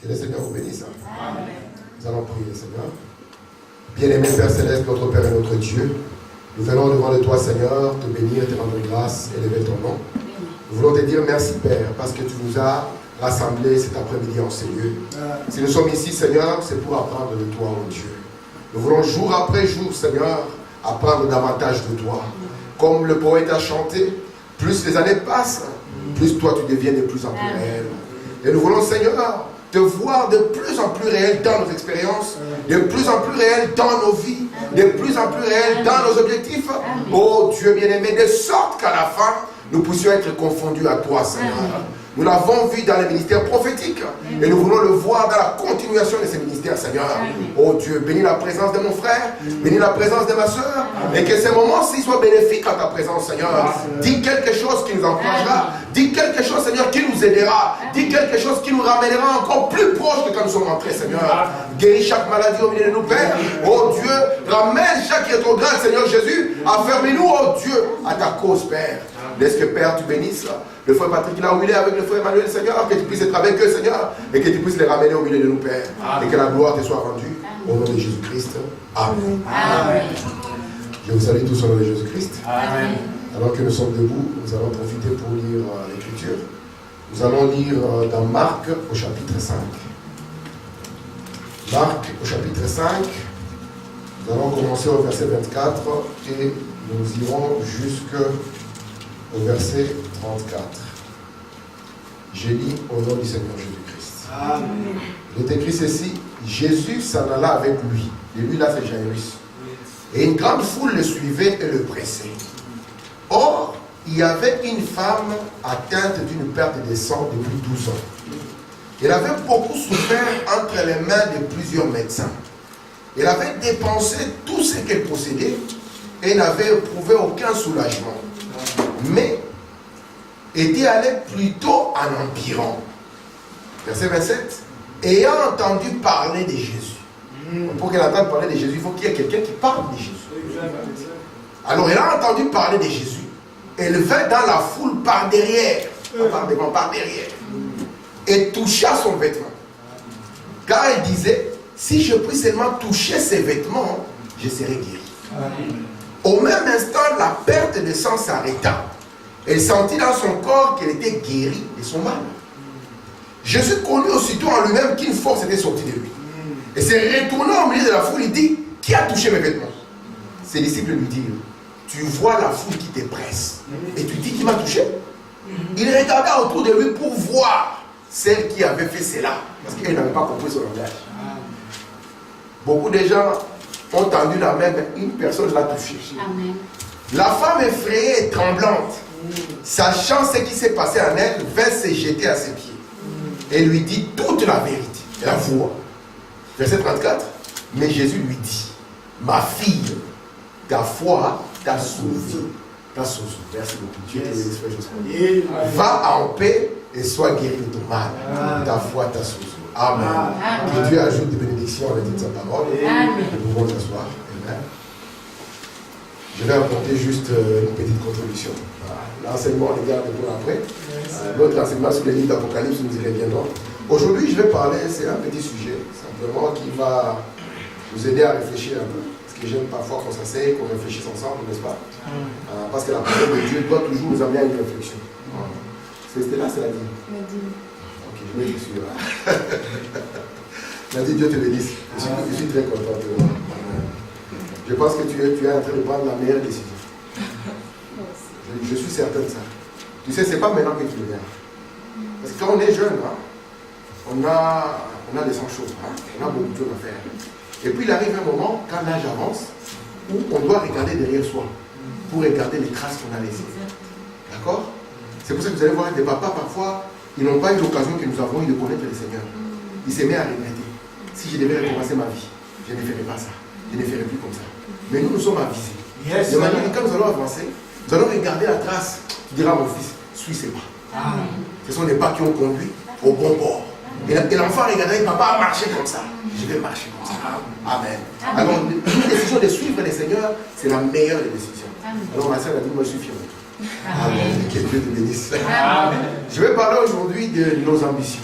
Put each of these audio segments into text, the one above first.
Que le Seigneur vous bénisse. Amen. Nous allons prier, Seigneur. Bien-aimé Père Céleste, notre Père et notre Dieu, nous venons devant de toi, Seigneur, te bénir, te rendre grâce, élever ton nom. Nous voulons te dire merci, Père, parce que tu nous as rassemblés cet après-midi en ces lieux. Si nous sommes ici, Seigneur, c'est pour apprendre de toi, oh Dieu. Nous voulons jour après jour, Seigneur, apprendre davantage de toi. Comme le poète a chanté, plus les années passent, plus toi tu deviens de plus en plus réel. Et nous voulons, Seigneur, te voir de plus en plus réel dans nos expériences, de plus en plus réel dans nos vies, de plus en plus réel dans nos objectifs. Oh Dieu bien-aimé, de sorte qu'à la fin, nous puissions être confondus à toi, Seigneur. Nous l'avons vu dans les ministères prophétiques et nous voulons le voir dans la continuation de ces ministères, Seigneur. Oh Dieu, bénis la présence de mon frère, bénis la présence de ma soeur et que ces moments-ci soient bénéfiques à ta présence, Seigneur. Dis quelque chose qui nous encouragera, dis quelque chose, Seigneur, qui nous aidera, dis quelque chose qui nous ramènera encore plus proche de quand nous sommes entrés, Seigneur. Guéris chaque maladie au milieu de nous, Père. Oh Dieu, ramène chaque rétrograde, Seigneur Jésus. Affermis-nous, oh Dieu, à ta cause, Père. Laisse que, Père, tu bénisses le frère Patrick là où il est avec le frère Emmanuel, Seigneur, que tu puisses être avec eux, Seigneur, et que tu puisses les ramener au milieu de nous, Père. Et que la gloire te soit rendue au nom de Jésus-Christ. Amen. Amen. Je vous salue tous au nom de Jésus-Christ. Amen. Alors que nous sommes debout, nous allons profiter pour lire l'Écriture. Nous allons lire dans Marc au chapitre 5. Marc au chapitre 5. Nous allons commencer au verset 24 et nous irons jusqu'au verset 34. Je lis au nom du Seigneur Jésus-Christ. Amen. Il est écrit ceci: Jésus s'en alla avec lui. Et lui là c'est Jairus. Et une grande foule le suivait et le pressait. Or, il y avait une femme atteinte d'une perte de sang depuis 12 ans. Elle avait beaucoup souffert entre les mains de plusieurs médecins. Elle avait dépensé tout ce qu'elle possédait et n'avait éprouvé aucun soulagement. Mais était allée plutôt en empirant. Verset 27. Ayant entendu parler de Jésus. Pour qu'elle entende parler de Jésus, il faut qu'il y ait quelqu'un qui parle de Jésus. Alors elle a entendu parler de Jésus. Elle vint dans la foule par derrière. Par derrière. Et toucha son vêtement. Car elle disait, si je puis seulement toucher ses vêtements, je serai guéri. Au même instant, la perte de sang s'arrêta. Elle sentit dans son corps qu'elle était guérie de son mal. Jésus connut aussitôt en lui-même qu'une force était sortie de lui. Et se retournant au milieu de la foule, il dit, qui a touché mes vêtements? Ses disciples lui dirent, tu vois la foule qui te presse. Et tu dis qui m'a touché? Il regarda autour de lui pour voir celle qui avait fait cela. Parce qu'elle n'avait pas compris son langage. Beaucoup de gens ont tendu la main, mais une personne l'a touché. Amen. La femme effrayée et tremblante, sachant ce qui s'est passé en elle, vint se jeter à ses pieds. Et lui dit toute la vérité. La voix. Verset 34. Mais Jésus lui dit, ma fille, ta foi t'a sauvée. Merci beaucoup. Dieu te bénisse, frère Joseph. Va en paix et sois guéri de ton mal. Ta foi t'a sauvée. Amen. Que Dieu ajoute des bénédictions à la de sa parole. Nous pouvons nous asseoir. Amen. Je vais apporter juste une petite contribution. L'enseignement, on les garde pour après. Notre enseignement sur les livres d'Apocalypse, nous y reviendrons. Aujourd'hui, je vais parler, c'est un petit sujet, simplement qui va nous aider à réfléchir un peu. Parce que j'aime parfois qu'on s'asseye, qu'on réfléchisse ensemble, n'est-ce pas? Parce que la parole de Dieu doit toujours nous amener à une réflexion. C'était là, c'est la dîme. Ok, je vais être sûr. Nadia, Dieu te bénisse. Je suis très content de toi. Je pense que tu es en train de prendre la meilleure décision. Je suis certain de ça. Tu sais, c'est pas maintenant que tu le viens. Parce que quand on est jeune, hein, on a des 100 choses. Hein, on a beaucoup de choses à faire. Et puis il arrive un moment, quand l'âge avance, où on doit regarder derrière soi pour regarder les traces qu'on a laissées. D'accord? C'est pour ça que vous allez voir des papas, parfois, ils n'ont pas eu l'occasion que nous avons eu de connaître le Seigneur. Ils se mettent à regretter. Si je devais recommencer ma vie, je ne ferais pas ça. Je ne ferais plus comme ça. Mais nous sommes avisés. De manière que quand nous allons avancer, nous allons regarder la trace. Tu diras, mon fils, suis ses pas. Ce sont les pas qui ont conduit au bon bord. Et l'enfant regardera, papa a marché comme ça. Je vais marcher comme ça. Amen. Alors, une décision de suivre le Seigneur, c'est la meilleure des décisions. Alors, ma soeur a dit, moi, je suis fier de toi. Amen. Que Dieu te bénisse. Amen. Je vais parler aujourd'hui de nos ambitions.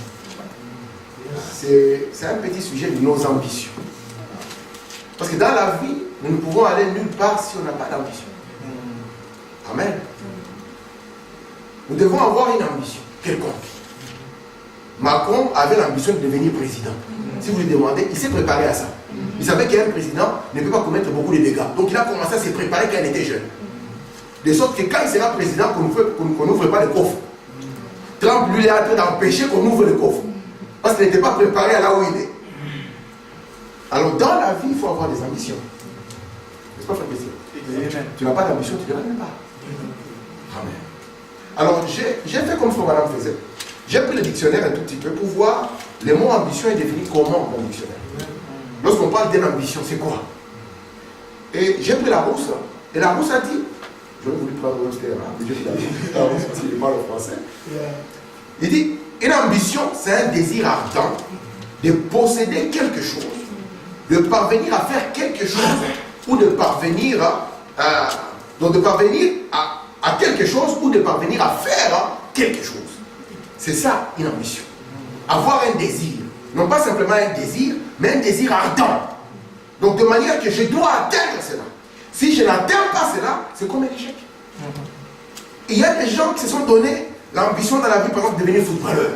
c'est un petit sujet de nos ambitions. Parce que dans la vie, nous ne pouvons aller nulle part si on n'a pas d'ambition. Amen. Nous devons avoir une ambition quelconque. Macron avait l'ambition de devenir président. Si vous lui demandez, il s'est préparé à ça. Il savait qu'un président ne peut pas commettre beaucoup de dégâts. Donc il a commencé à se préparer quand il était jeune. De sorte que quand il sera président, qu'on n'ouvre pas les coffres. Trump, lui, il est en train d'empêcher qu'on ouvre les coffres. Parce qu'il n'était pas préparé à là où il est. Alors dans la vie, il faut avoir des ambitions. N'est-ce pas, frère Christian? Tu n'as pas d'ambition, tu ne l'as même pas. Amen. Alors j'ai fait comme ce que madame faisait. J'ai pris le dictionnaire un tout petit peu pour voir les mots ambition est défini comment dans le dictionnaire. Lorsqu'on parle d'une ambition, c'est quoi? Et j'ai pris la rousse, et la rousse a dit, j'aurais voulu prendre l'autre terme, mais j'ai pris la rousse parce qu'il parle français. Il dit, une ambition, c'est un désir ardent de posséder quelque chose, de parvenir à faire quelque chose, ou de parvenir à quelque chose, ou de parvenir à faire quelque chose. C'est ça, une ambition. Avoir un désir. Non pas simplement un désir, mais un désir ardent. Donc de manière que je dois atteindre cela. Si je n'atteins pas cela, c'est comme un échec. Il y a des gens qui se sont donné l'ambition dans la vie, par exemple, de devenir footballeur.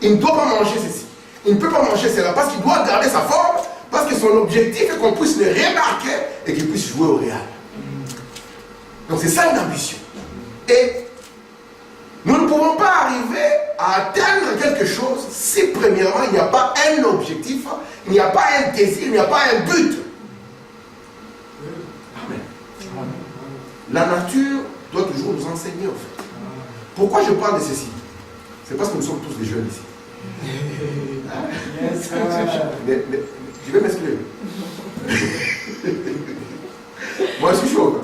Il ne doit pas manger ceci. Il ne peut pas manger cela parce qu'il doit garder sa forme, parce que son objectif est qu'on puisse le remarquer et qu'il puisse jouer au Real. Donc c'est ça une ambition. Et nous ne pouvons pas arriver à atteindre quelque chose si premièrement il n'y a pas un objectif, il n'y a pas un désir, il n'y a pas un but. Amen. La nature doit toujours nous enseigner en fait. Pourquoi je parle de ceci? C'est parce que nous sommes tous des jeunes ici. Mais je vais m'exclure. Moi je suis chaud.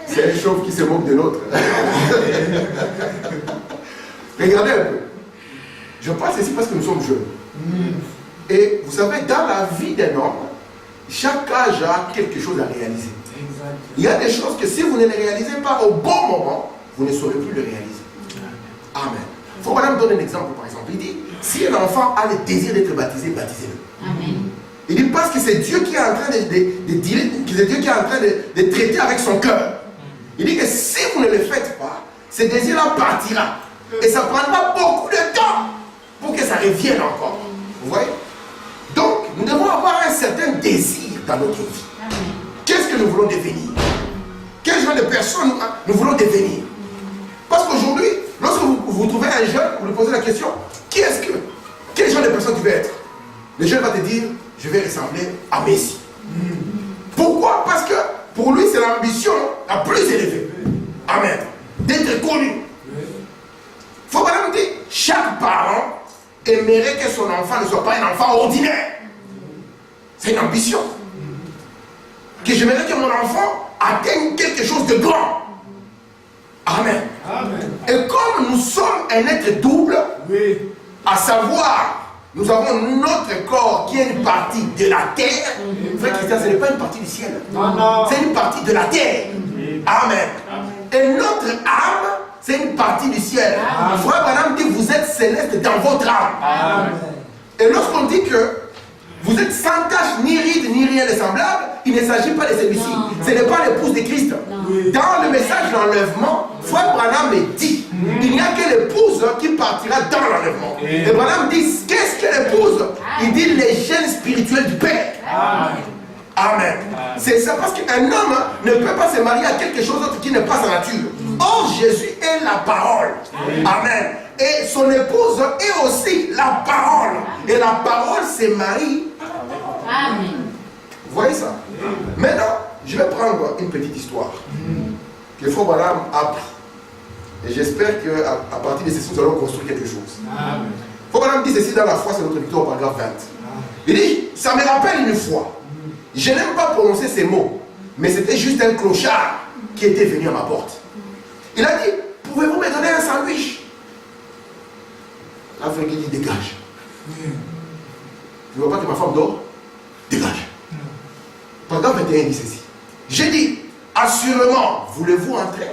C'est un chauve qui se moque de l'autre. Regardez un peu. Je parle ceci parce que nous sommes jeunes. Et vous savez, dans la vie d'un homme, chaque âge a quelque chose à réaliser. Il y a des choses que si vous ne les réalisez pas au bon moment, vous ne saurez plus les réaliser. Amen. Il faut madame donner un exemple, par exemple. Il dit, si un enfant a le désir d'être baptisé, baptisez-le. Amen. Il dit parce que c'est Dieu qui est en train de traiter avec son cœur. Il dit que si vous ne le faites pas, ce désir-là partira. Et ça prendra beaucoup de temps pour que ça revienne encore. Vous voyez? Donc, nous devons avoir un certain désir dans notre vie. Qu'est-ce que nous voulons devenir? Quel genre de personne nous voulons devenir? Parce qu'aujourd'hui, lorsque vous trouvez un jeune, vous lui posez la question, quel genre de personne tu veux être? Le jeune va te dire, je vais ressembler à Messi. Pourquoi? Parce que pour lui, c'est l'ambition la plus élevée. Amen. D'être connu. Il faut vraiment dire, chaque parent aimerait que son enfant ne soit pas un enfant ordinaire. C'est une ambition. Que j'aimerais que mon enfant atteigne quelque chose de grand. Amen. Amen. Et comme nous sommes un être double, oui, à savoir, nous avons notre corps qui est une partie de la terre. Frère Christian, ce n'est pas une partie du ciel. C'est une partie de la terre. Amen. Et notre âme, c'est une partie du ciel. Frère Branham dit, vous êtes céleste dans votre âme. Amen. Et lorsqu'on dit que vous êtes sans tache, ni ride, ni rien de semblable, il ne s'agit pas de celui-ci. Ce n'est pas l'épouse de Christ. Dans le message de l'enlèvement, Frère Branham dit, il n'y a que l'épouse qui partira dans l'enlèvement. Et Branham dit, qu'est-ce que l'épouse? Il dit les gènes spirituels du Père. Amen. Amen. C'est ça parce qu'un homme ne peut pas se marier à quelque chose d'autre qui n'est pas sa nature. Or, Jésus est la parole. Amen. Et son épouse est aussi la parole. Et la parole, c'est Marie. Amen. Vous voyez ça? Maintenant, je vais prendre une petite histoire que Frère Branham a pris. Et j'espère qu'à partir de ceci, nous allons construire quelque chose. Frère Branham dit ceci dans la foi, c'est notre victoire au paragraphe 20. Il dit, ça me rappelle une fois. Je n'aime pas prononcer ces mots, mais c'était juste un clochard qui était venu à ma porte. Il a dit, pouvez-vous me donner un sandwich? L'Afrique dit, dégage. Tu ne vois pas que ma femme dort? Dégage. Paragraphe 21 dit ceci. J'ai dit, assurément, voulez-vous entrer?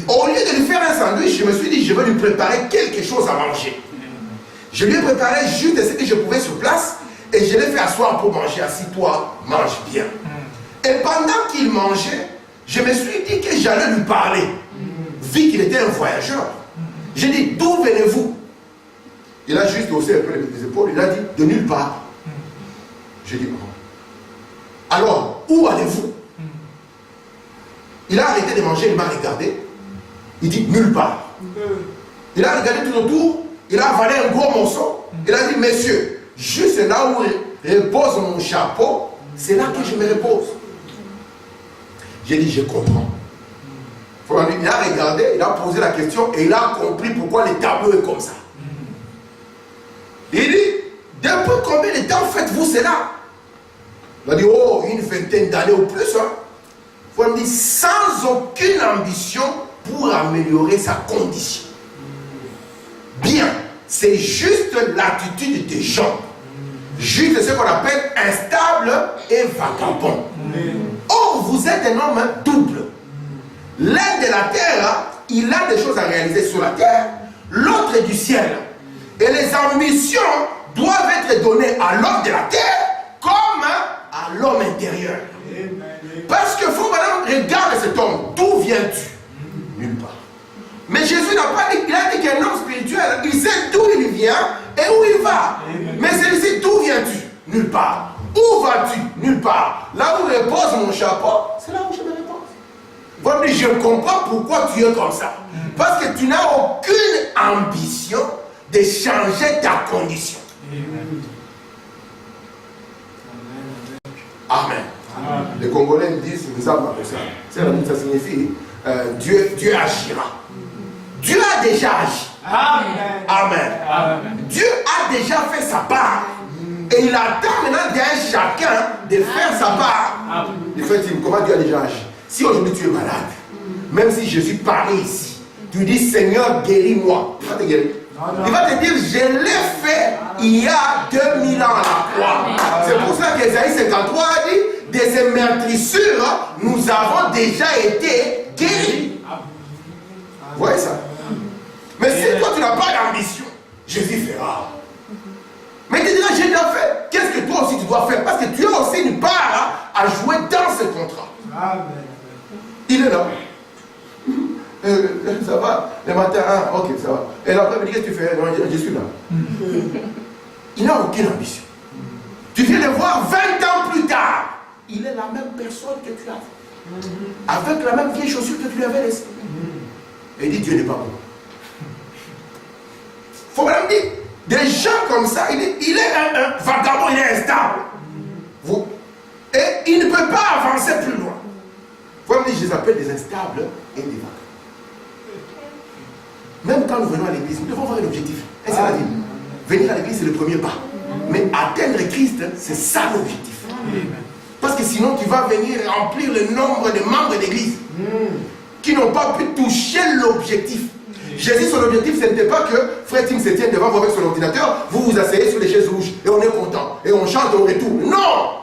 Au lieu de lui faire un sandwich, je me suis dit, je vais lui préparer quelque chose à manger. Je lui ai préparé juste ce que je pouvais sur place et je l'ai fait asseoir pour manger. Assis-toi, mange bien. Et pendant qu'il mangeait, je me suis dit que j'allais lui parler, vu qu'il était un voyageur. J'ai dit, d'où venez-vous? Il a juste haussé un peu les épaules, il a dit, de nulle part. J'ai dit, oh. Alors, où allez-vous? Il a arrêté de manger, il m'a regardé. Il dit, nulle part. Il a regardé tout autour, il a avalé un gros morceau. Il a dit, messieurs, juste là où repose mon chapeau, c'est là que je me repose. J'ai dit, je comprends. Il a regardé, il a posé la question et il a compris pourquoi le tableau est comme ça. Il dit, depuis combien de temps faites-vous cela? Il a dit, oh, une vingtaine d'années ou plus. Il dit, sans aucune ambition pour améliorer sa condition. Bien, c'est juste l'attitude des gens. Juste ce qu'on appelle instable et vagabond. Or, vous êtes un homme double. L'un de la terre, il a des choses à réaliser sur la terre, l'autre est du ciel. Et les ambitions doivent être données à l'homme de la terre comme à l'homme intérieur. Parce que faut maintenant regarder cet homme. D'où viens-tu? Nulle part. Mais Jésus n'a pas dit, il a dit qu'un homme spirituel, il sait d'où il vient et où il va. Mais celui-ci, d'où viens-tu? Nulle part. Où vas-tu? Nulle part. Là où repose mon chapeau, c'est là où je me repose. Voilà, je comprends pourquoi tu es comme ça. Parce que tu n'as aucune ambition de changer ta condition. Amen. Amen. Les Congolais disent, nous avons ça. Ça signifie Dieu agira. Dieu a déjà agi. Amen. Amen. Amen. Dieu a déjà fait sa part. Et il attend maintenant d'un chacun de faire sa part. Effectivement, comment Dieu a déjà agi? Si aujourd'hui tu es malade, même si je suis paré ici, tu dis Seigneur, guéris-moi. Il va te guérir. Il va te dire, je l'ai fait il y a 2000 ans à la croix. C'est pour ça qu'Ésaïe 53 a dit, de ces meurtrissures, nous avons déjà été guéris. Vous voyez ça? Mais si toi tu n'as pas d'ambition, Jésus fera. Mais tu diras, j'ai déjà fait. Qu'est-ce que toi aussi tu dois faire? Parce que tu as aussi une part à jouer dans ce contrat. Il est là. Ça va? Le matin, ok, ça va. Et l'après-midi, qu'est-ce que tu fais? Non, je suis là. Il n'a aucune ambition. Tu viens le voir 20 ans plus tard. Il est la même personne que tu as. Avec la même vieille chaussure que tu lui avais laissée. Et il dit, Dieu n'est pas bon. Il faut même dire, des gens comme ça, il est un vagabond, il est instable. Et il ne peut pas avancer plus loin. Il faut même dire, je les appelle des instables et des vagabonds. Même quand nous venons à l'église, nous devons avoir un objectif. Et c'est la vie. Venir à l'église, c'est le premier pas. Mais atteindre Christ, c'est ça l'objectif. Parce que sinon, tu vas venir remplir le nombre de membres d'église qui n'ont pas pu toucher l'objectif. Jésus, son objectif, ce n'était pas que Frère Tim se tienne devant vous avec son ordinateur, vous vous asseyez sur les chaises rouges et on est content. Et on chante et on retourne. Non!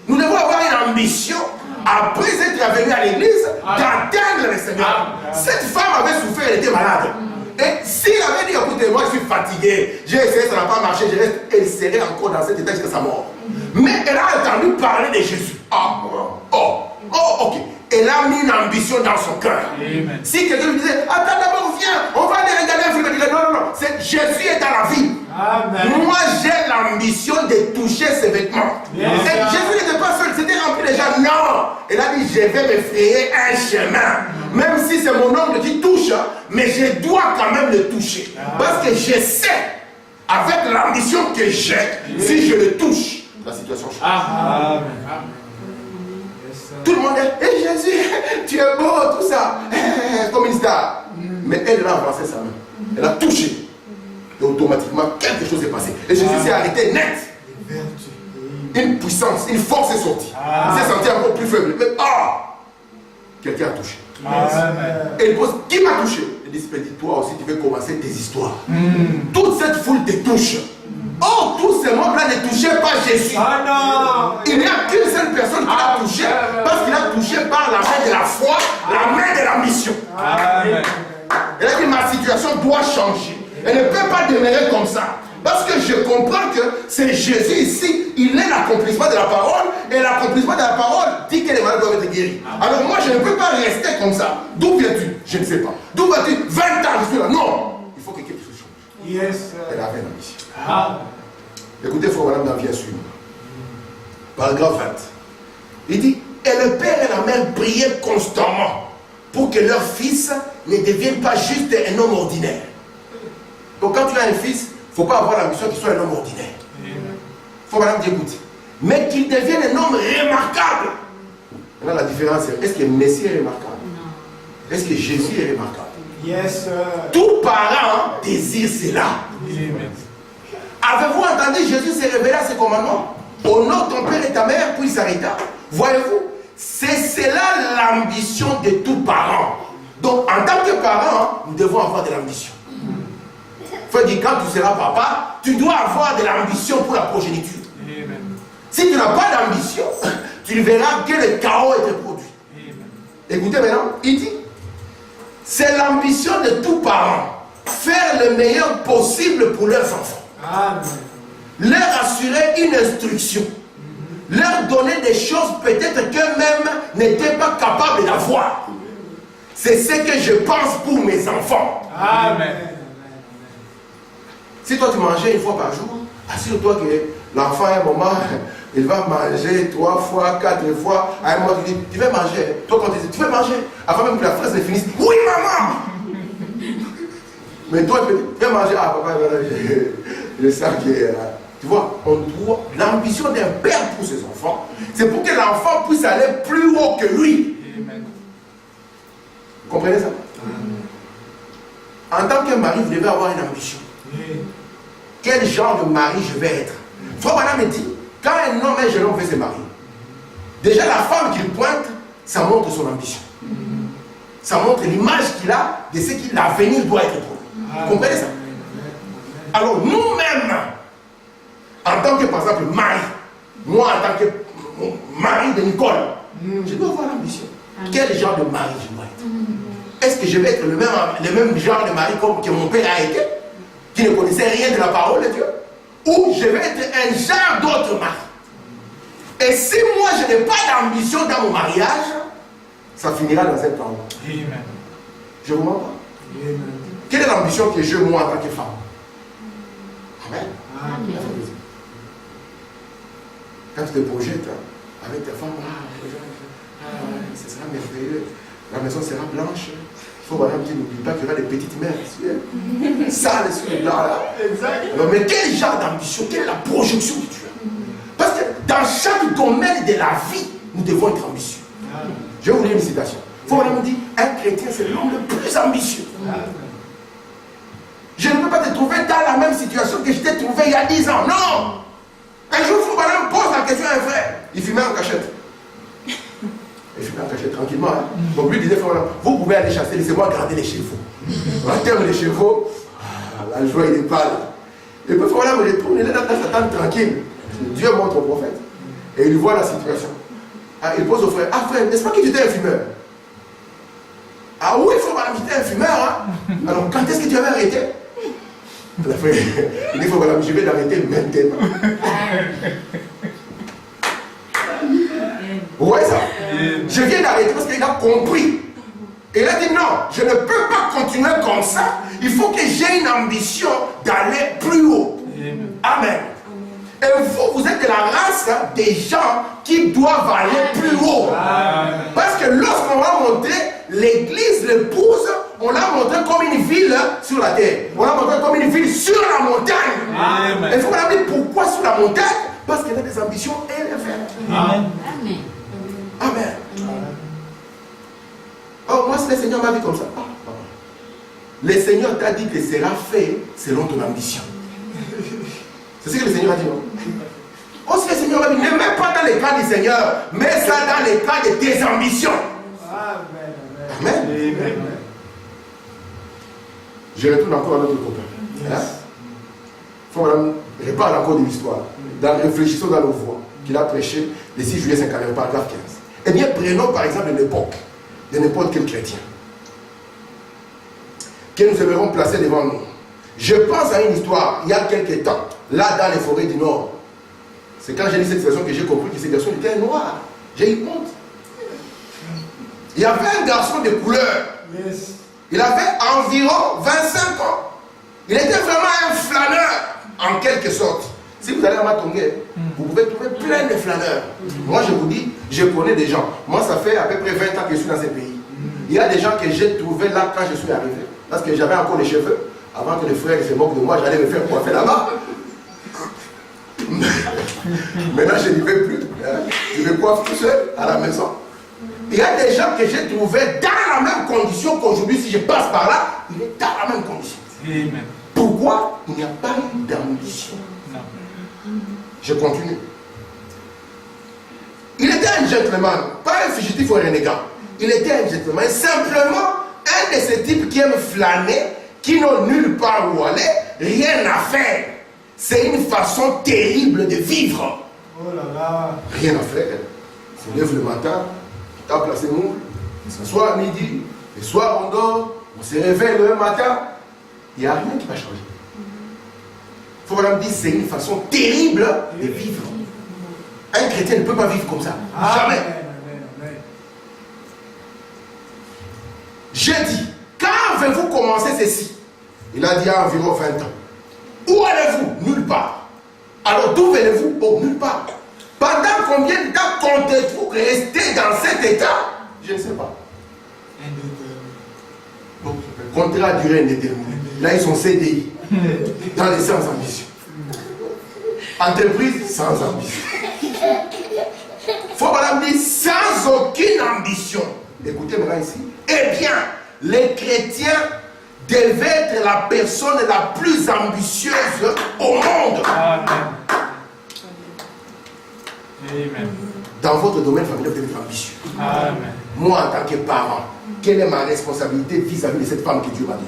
Nous devons avoir une ambition, après être venu à l'église, d'atteindre le Seigneur. Cette femme avait souffert, elle était malade. Et s'il avait dit, écoutez, moi je suis fatigué, j'ai essayé, ça n'a pas marché, je reste, elle serait encore dans cet état jusqu'à sa mort. Mais elle a entendu parler de Jésus. Ok. Elle a mis une ambition dans son cœur. Si quelqu'un lui disait, attends d'abord, viens, on va aller regarder un film, elle dirait, non, Jésus est dans la vie. Amen. Moi j'ai l'ambition de toucher ses vêtements. Et Jésus n'était pas seul, c'était rempli de gens. Non, elle a dit, je vais me frayer un chemin. Même si c'est mon oncle qui touche, mais je dois quand même le toucher. Parce que je sais, avec l'ambition que j'ai, si je le touche, la situation change. Amen. Tout le monde est, hey Jésus, tu es beau, tout ça, comme une star. Mais elle a avancé sa main, elle a touché. Et automatiquement, quelque chose est passé. Et Jésus s'est arrêté net. Une puissance, une force est sortie. Il s'est senti encore plus faible. Mais quelqu'un a touché. Et il pose, qui m'a touché? Il dit, toi aussi, tu veux commencer tes histoires. Toute cette foule te touche. Oh, tous ces membres-là ne touchaient pas Jésus. Ah non. Il n'y a qu'une seule personne qui l'a touché, parce qu'il a touché par la main de la foi, la main de la mission. Amen. Il a dit, ma situation doit changer. Elle ne peut pas demeurer comme ça. Parce que je comprends que c'est Jésus ici, il est l'accomplissement de la parole, et l'accomplissement de la parole dit que les malades doivent être guéris. Alors moi, je ne peux pas rester comme ça. D'où viens-tu? Je ne sais pas. D'où vas-tu? 20 ans, je suis là. Non. Il faut que quelque chose change. Yes. Elle avait une ambition. Ah. Écoutez, il faut madame dans bien suivre. Paragraphe 20. Il dit, et le père et la mère priaient constamment pour que leur fils ne devienne pas juste un homme ordinaire. Donc quand tu as un fils, il ne faut pas avoir l'ambition qu'il soit un homme ordinaire. Il faut madame dire, écoute, mais qu'il devienne un homme remarquable. Maintenant la différence, c'est est-ce que Messie est remarquable? Est-ce que Jésus est remarquable? Yes. Tout parent désire cela. Amen. Avez-vous entendu Jésus s'est révélé à ses commandements? Honore ton père et ta mère, puis il s'arrêta. Voyez-vous, c'est cela l'ambition de tout parent. Donc en tant que parent, nous devons avoir de l'ambition. Il faut dire, quand tu seras papa, tu dois avoir de l'ambition pour la progéniture. Amen. Si tu n'as pas d'ambition, tu verras que le chaos est produit. Amen. Écoutez maintenant, il dit, c'est l'ambition de tout parent, faire le meilleur possible pour leurs enfants. Amen. Leur assurer une instruction, leur donner des choses peut-être qu'eux-mêmes n'étaient pas capables d'avoir. C'est ce que je pense pour mes enfants. Amen. Si toi tu mangeais une fois par jour, assure-toi que l'enfant à un moment, il va manger 3 fois, 4 fois. À un moment tu dis, tu veux manger? Toi quand tu dis, tu veux manger? Avant même que la phrase ne finisse, oui maman! Mais toi tu veux manger? Ah papa, je sens que... Tu vois, on doit l'ambition d'un père pour ses enfants, c'est pour que l'enfant puisse aller plus haut que lui. Amen. Vous comprenez ça? En tant que mari, vous devez avoir une ambition. Quel genre de mari je vais être? Frère Branham me dit, quand un homme et un jeune homme veut se marier, déjà la femme qu'il pointe, ça montre son ambition. Ça montre l'image qu'il a de ce que l'avenir doit être pour lui. Vous comprenez ça? Alors nous-mêmes, en tant que par exemple mari, moi en tant que mari de Nicole, je dois avoir l'ambition. Quel genre de mari je dois être? Est-ce que je vais être le même genre de mari comme que mon père a été, qui ne connaissait rien de la parole de Dieu? Ou je vais être un genre d'autre mari? Et si moi je n'ai pas d'ambition dans mon mariage, ça finira dans un temps. Amen. Je vous mens pas. Amen. Quelle est l'ambition que j'ai moi en tant que femme? Amen. Amen. Quand tu te projettes avec ta femme, ce sera merveilleux. La maison sera blanche. Il faut madame qui n'oublie pas qu'il y aura des petites mères sales sur les blancs là. Alors, mais quel genre d'ambition, quelle est la projection que tu as? Parce que dans chaque domaine de la vie, nous devons être ambitieux. Je vais vous lire une citation. Il faut madame dire, un chrétien c'est l'homme le plus ambitieux. Je ne peux pas te trouver dans la même situation que je t'ai trouvé il y a 10 ans. Non! Un jour, il faut madame pose la question à un frère. Il fumait en cachette. Il fumait en cachette tranquillement. Hein? Donc lui disait, vous pouvez aller chasser, laissez-moi garder les chevaux. On terme les chevaux, la joie il est pas là. Et puis voilà, me retourne, il est dans sa tente tranquille. Dieu montre au prophète. Et il voit la situation. Ah, il pose au frère, ah frère, n'est-ce pas que tu étais un fumeur? Ah oui, il faut madame, j'étais un fumeur. Hein? Alors quand est-ce que tu avais arrêté? La frère, il dit, il faut madame, je vais l'arrêter maintenant. Vous voyez ça? Je viens d'arrêter parce qu'il a compris. Et il a dit non, je ne peux pas continuer comme ça. Il faut que j'ai une ambition d'aller plus haut. Amen. Et vous êtes de la race des gens qui doivent aller plus haut. Parce que lorsqu'on va monter, l'église, l'épouse, on l'a montré comme une ville sur la terre. On l'a montré comme une ville sur la montagne. Il faut me dire pourquoi sur la montagne? Parce qu'elle a des ambitions élevées. Amen. Amen. Oh, moi, si le Seigneur m'a dit comme ça. Le Seigneur t'a dit que sera fait selon ton ambition. C'est ce que le Seigneur a dit, non? Oh, si le Seigneur m'a dit, ne mets pas dans les cas du Seigneur, mets ça dans les cas de tes ambitions. Amen. Amen. Je retourne encore à notre copain. Hein? Faut Je parle encore de l'histoire. Réfléchissons dans nos voix qu'il a prêché le 6 juillet 51, paragraphe 15. Eh bien, prenons par exemple l'époque de n'importe quel chrétien que nous aimerons placer devant nous. Je pense à une histoire, il y a quelques temps, là dans les forêts du Nord. C'est quand j'ai lu cette version que j'ai compris que ces garçons étaient noirs. J'ai eu honte. Il y avait un garçon de couleur. Yes. Il avait environ 25 ans. Il était vraiment un flâneur, en quelque sorte. Si vous allez à Matongé, vous pouvez trouver plein de flâneurs. Moi, je vous dis, je connais des gens. Moi, ça fait à peu près 20 ans que je suis dans ces pays. Il y a des gens que j'ai trouvés là quand je suis arrivé. Parce que j'avais encore les cheveux. Avant que les frères se moquent de moi, j'allais me faire coiffer là-bas. Maintenant, je n'y vais plus. Je me coiffe tout seul à la maison. Il y a des gens que j'ai trouvés dans la même condition qu'aujourd'hui, si je passe par là, il est dans la même condition. Amen. Pourquoi il n'y a pas eu d'ambition? Non. Je continue. Il était un gentleman, pas un fugitif ou un renégat. Il était un gentleman, simplement un de ces types qui aiment flâner, qui n'ont nulle part où aller, rien à faire. C'est une façon terrible de vivre. Oh là là. Rien à faire. Il se lève le matin, il tape la semoule, il s'assoit à midi, le soir on dort, on se réveille le matin, il n'y a rien qui va changer. Il faut me dire, c'est une façon terrible de vivre. Un chrétien ne peut pas vivre comme ça. Jamais. Amen, amen, amen. J'ai dit, quand avez-vous commencé ceci? Il a dit il y a environ 20 ans. Où allez-vous? Nulle part. Alors d'où venez-vous? Oh, nulle part. Pendant combien de temps comptez-vous rester dans cet état? Je ne sais pas. Bon, le contrat a duré indéterminé. Là, ils sont CDI. Dans les sans ambition. Entreprise sans ambition. Faut madame dire sans aucune ambition. Écoutez maintenant ici. Eh bien, les chrétiens devaient être la personne la plus ambitieuse au monde. Amen. Amen. Dans votre domaine familial, vous devez être ambitieux. Amen. Moi, en tant que parent, quelle est ma responsabilité vis-à-vis de cette femme que Dieu m'a donnée?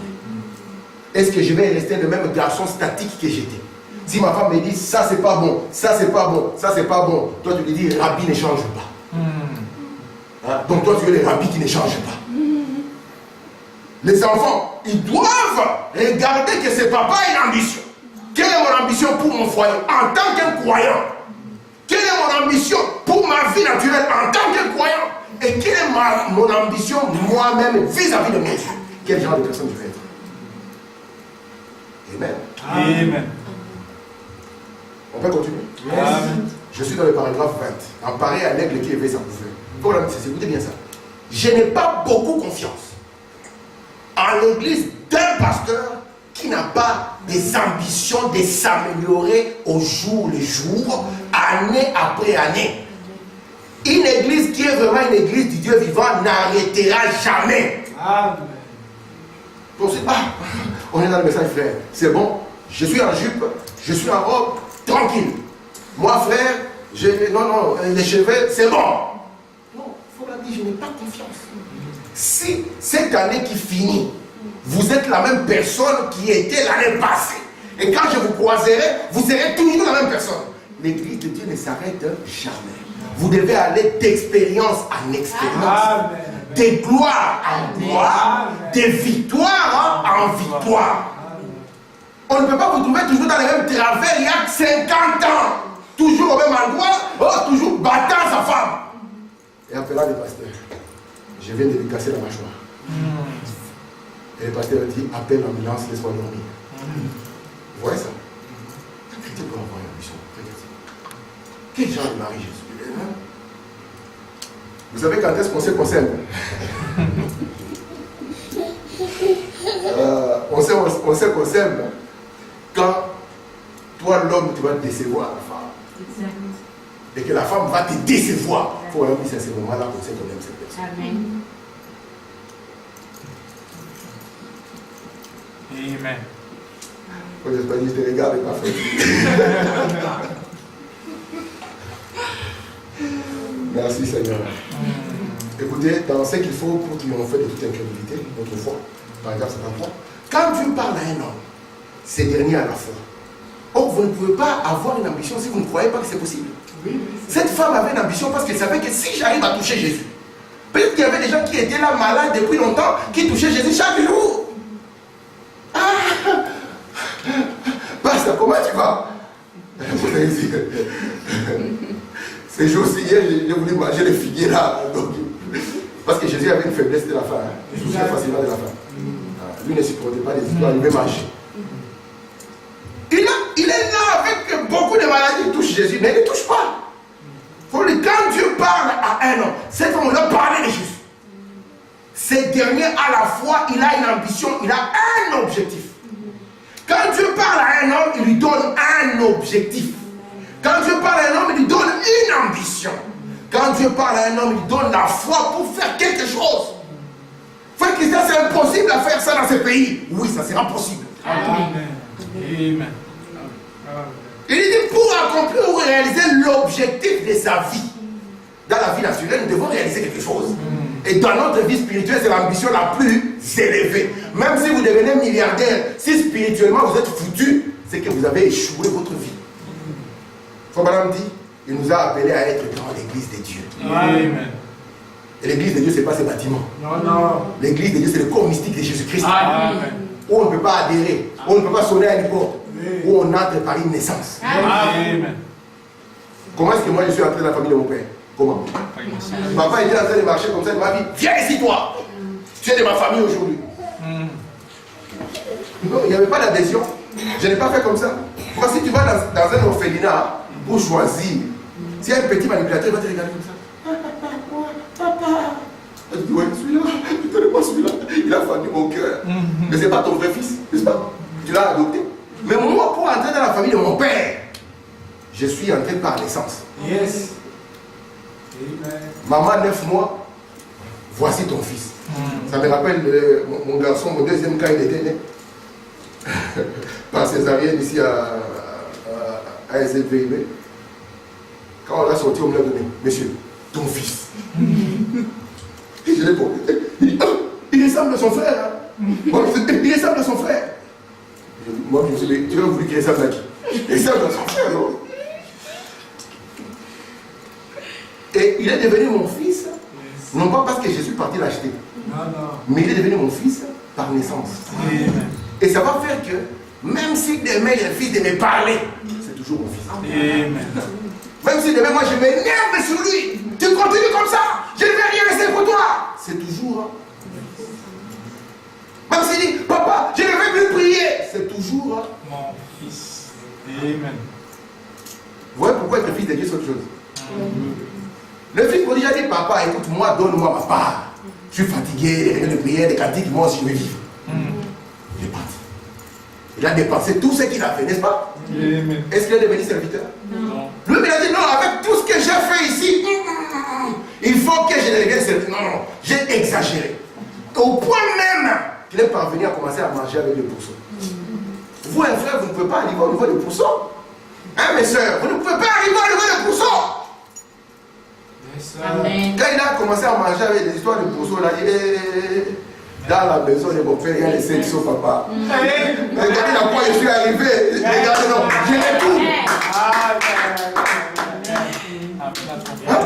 Est-ce que je vais rester le même garçon statique que j'étais? Si ma femme me dit ça c'est pas bon, ça c'est pas bon, ça c'est pas bon, toi tu lui dis Rabbi ne change pas. Hein? Donc toi tu veux les rabbis qui ne changent pas. Les enfants, ils doivent regarder que ce papa a une ambition. Quelle est mon ambition pour mon foyer en tant qu'un croyant? Quelle est mon ambition pour ma vie naturelle en tant que croyant? Et quelle est mon ambition moi-même vis-à-vis de mon Dieu? Quel genre de personne je vais être? Amen. Amen. On peut continuer? Amen. Je suis dans le paragraphe 20. En pareil à l'aigle qui éveille sa couverture. Voilà, écoutez bien ça. Je n'ai pas beaucoup confiance en l'église d'un pasteur qui n'a pas des ambitions de s'améliorer au jour le jour, année après année. Une église qui est vraiment une église du Dieu vivant n'arrêtera jamais. Amen. Ensuite, on est dans le message, frère. C'est bon, je suis en jupe, je suis en robe, tranquille. Moi, frère, non, les cheveux, c'est bon. Non, il faut la dire, je n'ai pas confiance. Si cette année qui finit, vous êtes la même personne qui était l'année passée, et quand je vous croiserai, vous serez toujours la même personne. L'église de Dieu ne s'arrête jamais. Vous devez aller d'expérience en expérience. Amen. De gloire en gloire, de victoire en victoire. On ne peut pas vous trouver toujours dans les mêmes travers il y a 50 ans. Toujours au même endroit, toujours battant sa femme. Et appelant le pasteur. Je viens de lui casser la mâchoire. Et le pasteur dit, appelle l'ambulance, laisse-moi dormir. Vous voyez ça? Un chrétien doit avoir une ambition. Quel genre de mari je suis? Vous savez quand est-ce qu'on sait qu'on s'aime? On sait qu'on s'aime quand toi l'homme tu vas décevoir la femme. Et que la femme va te décevoir. Il faut dire c'est à ce moment-là qu'on sait qu'on aime cette personne. Amen. Amen. Quand je te regarde et pas fait. Merci Seigneur. Écoutez, dans ce qu'il faut pour triompher de toute incrédulité, notre foi, par exemple, c'est un point. Quand Dieu parle à un homme, c'est dernier à la foi. Au vous ne pouvez pas avoir une ambition si vous ne croyez pas que c'est possible. Oui, oui. Cette femme avait une ambition parce qu'elle savait que si j'arrive à toucher Jésus, peut-être qu'il y avait des gens qui étaient là malades depuis longtemps, qui touchaient Jésus chaque jour. Ah! Pasteur, comment tu vas? Ces jours-ci, hier, j'ai voulu manger les figuiers là. Donc, parce que Jésus avait une faiblesse de la faim. Hein. Il souffrait facilement de la faim. Lui ne supportait pas les histoires, il veut manger. Il est là avec beaucoup de maladies, il touche Jésus, mais il ne touche pas. Quand Dieu parle à un homme, cette femme, on a parlé de Jésus. Ce dernier, à la fois, il a une ambition, il a un objectif. Quand Dieu parle à un homme, il lui donne un objectif. Quand Dieu parle à un homme, il lui donne une ambition. Quand Dieu parle à un homme, il lui donne la foi pour faire quelque chose. Frère Christian, c'est impossible à faire ça dans ce pays. Oui, ça sera possible. Amen. Amen. Il dit pour accomplir ou réaliser l'objectif de sa vie. Dans la vie naturelle, nous devons réaliser quelque chose. Et dans notre vie spirituelle, c'est l'ambition la plus élevée. Même si vous devenez milliardaire, si spirituellement vous êtes foutu, c'est que vous avez échoué votre vie. Faut madame dit, il nous a appelés à être dans l'église de Dieu. Amen. Et l'église de Dieu, ce n'est pas ces bâtiments. Non, non. L'église de Dieu, c'est le corps mystique de Jésus-Christ. Amen. Où on ne peut pas adhérer, où on ne peut pas sonner à une porte, où on entre par une naissance. Amen. Comment est-ce que moi je suis entré dans la famille de mon père? Comment? Papa était en train de marcher comme ça, il m'a dit, viens ici toi, tu es de ma famille aujourd'hui. Non, il n'y avait pas d'adhésion. Je n'ai pas fait comme ça. Moi, si tu vas dans un orphelinat pour choisir, s'il y a un petit manipulateur, il va te regarder comme ça. Papa. Tu dis, ouais, celui-là, tu ne connais pas celui-là. Il a fendu mon cœur. Mais ce n'est pas ton vrai fils, n'est-ce pas? Tu l'as adopté. Mais moi, pour entrer dans la famille de mon père, je suis entré par naissance. Yes. Amen. Maman, 9 mois, voici ton fils. Ça me rappelle mon garçon, mon deuxième cas, il était né. Par césarienne ici à SLVIB. Quand on l'a sorti, on me l'a donné. Monsieur, ton fils. Et je l'ai porté. Il ressemble à son frère. Hein. Il ressemble à son frère. Moi, je me suis dit, tu as voulu qu'il ressemble à qui? Il ressemble à son frère, non? Et il est devenu mon fils, non pas parce que je suis parti l'acheter, mais il est devenu mon fils par naissance. Amen. Et ça va faire que, même si demain il est fils de me parler, c'est toujours mon fils. Amen. Même si demain moi je m'énerve sur lui, tu continues comme ça, je ne vais rien rester pour toi. C'est toujours. Même s'il dit, papa, je ne vais plus prier, c'est toujours. Mon fils. Amen. Vous voyez pourquoi être fils de Dieu, c'est autre chose. Le fils prodigue a dit, papa, écoute-moi, donne-moi ma part. Je suis fatigué, des réunions de prière, des cantiques, moi aussi je veux vivre. Il est parti. Il a dépensé tout ce qu'il a fait, n'est-ce pas? Amen. Est-ce qu'il est devenu serviteur? Non. Lui, il a dit, non, avec tout ce que j'ai fait ici, il faut que je devienne serviteur. Non, non, j'ai exagéré. Au point même qu'il est parvenu à commencer à manger avec les pourceaux. Vous, un frère, vous ne pouvez pas arriver au niveau des pourceaux. Hein, mes soeurs, vous ne pouvez pas arriver au niveau des pourceaux. Amen. Quand il a commencé à manger avec des histoires de pourceaux, il a dit, dans la maison de mon père, il y a les 5 sauts, papa. Regardez à quoi je suis arrivé. Regardez, non, je l'ai tout. Hein?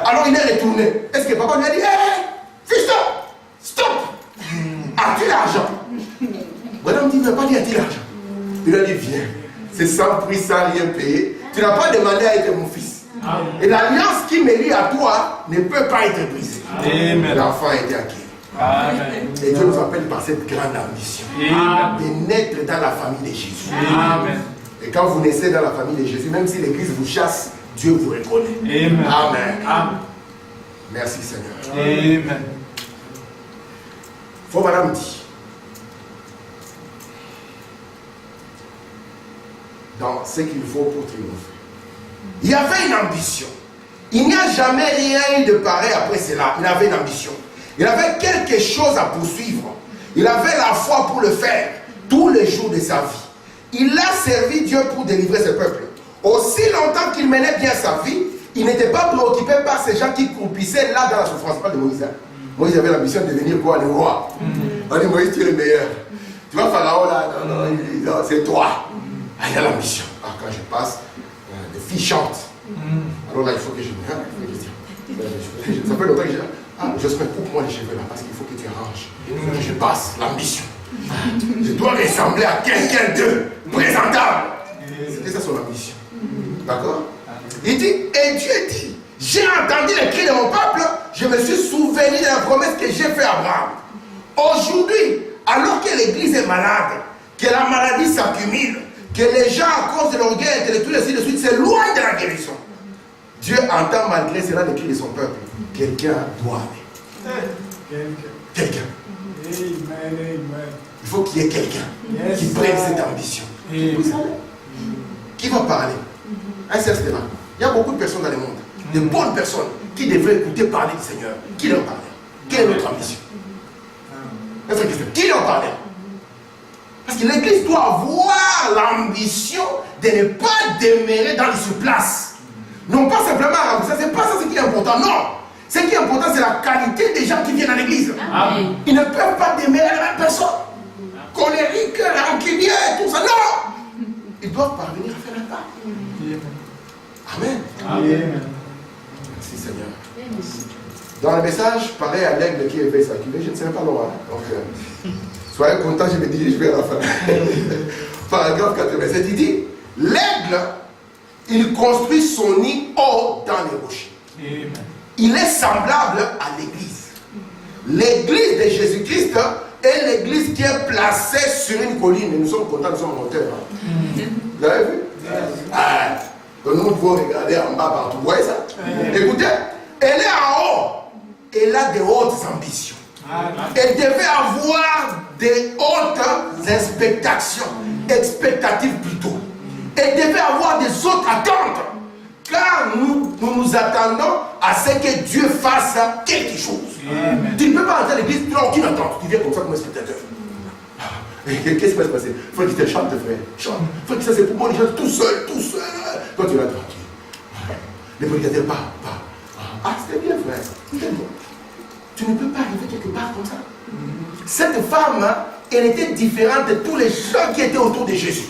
Alors il est retourné. Est-ce que papa lui a dit, hé, fiston, stop. As-tu l'argent? Madame dit, il n'a pas dit, as-tu l'argent? Il a dit, viens. C'est sans prix, sans rien payer. Tu n'as pas demandé à être mon fils. Et l'alliance qui me lie à toi ne peut pas être brisée. Amen. L'enfant a été acquis. Amen. Et Dieu nous appelle par cette grande ambition Amen. de naître dans la famille de Jésus. Amen. Et quand vous naissez dans la famille de Jésus, même si l'église vous chasse, Dieu vous reconnaît. Amen. Amen. Amen. Merci Seigneur. Amen. Faut madame dit, dans ce qu'il faut pour triompher. Il y avait une ambition. Il n'y a jamais rien eu de pareil après cela. Il avait une ambition. Il avait quelque chose à poursuivre. Il avait la foi pour le faire tous les jours de sa vie. Il a servi Dieu pour délivrer ses peuples. Aussi longtemps qu'il menait bien sa vie, il n'était pas préoccupé par ces gens qui croupissaient là dans la souffrance. Pas de Moïse. Moïse avait l'ambition de devenir quoi, le roi. On dit, Moïse, tu es le meilleur. Tu vois, Pharaon là, non, c'est toi. Ah, il a l'ambition. je passe, les filles chantent. Alors là, il faut que je me ça fait longtemps que je se mets pour moi les cheveux là, parce qu'il faut que tu arranges. Je passe, l'ambition. Je dois ressembler à quelqu'un de présentable. C'était ça son ambition. D'accord? Il dit, et Dieu dit, j'ai entendu les cris de mon peuple, je me suis souvenu de la promesse que j'ai faite à Abraham. Aujourd'hui, alors que l'église est malade, que la maladie s'accumule, que les gens, à cause de l'orgueil intellectuel et ainsi de suite, s'éloignent de la guérison, Dieu entend malgré cela les cris de son peuple. Quelqu'un doit aller. Quelqu'un. Il faut qu'il y ait quelqu'un qui prenne cette ambition. Vous savez, qui va parler? Un certain moment. Il y a beaucoup de personnes dans le monde, de bonnes personnes, qui devraient écouter parler du Seigneur. Qui leur parle? Quelle est notre ambition? Qui leur parle? Parce que l'église doit avoir l'ambition de ne pas demeurer dans les surplaces. Non pas simplement ça, c'est pas ça ce qui est important, non. Ce qui est important, c'est la qualité des gens qui viennent à l'église. Ils ne peuvent pas demeurer la même personne. Colérique, rancunier, tout ça, non. Ils doivent parvenir à faire la part. Amen. Merci Seigneur. Dans le message, pareil à l'aigle qui est s'acculer, je ne serai pas loin. Donc, soyez contents, je me dirige vers la fin. Paragraphe 87, il dit, l'aigle, il construit son nid haut dans les rochers. Il est semblable à l'église. L'église de Jésus-Christ est l'église qui est placée sur une colline. Et nous sommes contents, nous sommes monteurs. Vous avez vu? Donc nous pouvons regarder en bas partout. Vous voyez ça? Écoutez, elle est en haut. Elle a de hautes ambitions. Elle devait avoir de hautes expectations. Expectatives plutôt. Elle devait avoir des autres attentes. Car nous attendons à ce que Dieu fasse quelque chose. Tu ne peux pas entrer à l'église, tu n'as aucune attente. Tu viens comme ça comme un spectateur. Qu'est-ce qui va se passer? Il faut qu'il te chante, frère. Chante. Il faut que ça c'est pour moi, les gens tout seul, tout seul. Toi tu vas tranquille. Les prédicateurs parlent. C'était bien, frère. Tu ne peux pas arriver quelque part comme ça. Cette femme, elle était différente de tous les gens qui étaient autour de Jésus.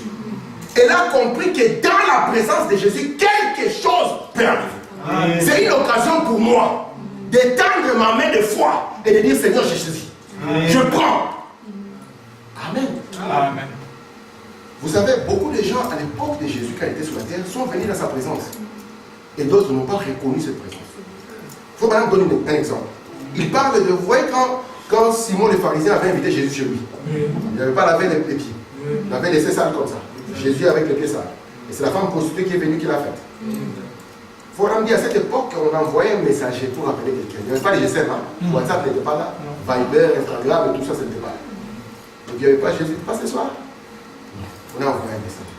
Elle a compris que dans la présence de Jésus, quelque chose peut arriver. C'est une occasion pour moi d'étendre ma main de foi et de dire Seigneur, j'ai saisi. Je prends. Amen. Amen. Vous savez, beaucoup de gens à l'époque de Jésus, quand il était sur la terre, sont venus dans sa présence. Et d'autres n'ont pas reconnu cette présence. Il faut maintenant donner un exemple. Il parle de, vous voyez, quand Simon le pharisien avait invité Jésus chez lui, il n'avait pas lavé les pieds. Il avait laissé ça comme ça. Jésus avec les pieds sales. Et c'est la femme prostituée qui est venue qui l'a faite. Il faut même dire, à cette époque, on envoyait un messager pour appeler quelqu'un. Il n'y avait pas les GSM. WhatsApp n'était pas là. Viber, Instagram et tout ça, ce n'était pas là. Donc il n'y avait pas Jésus. Pas ce soir. On a envoyé un messager.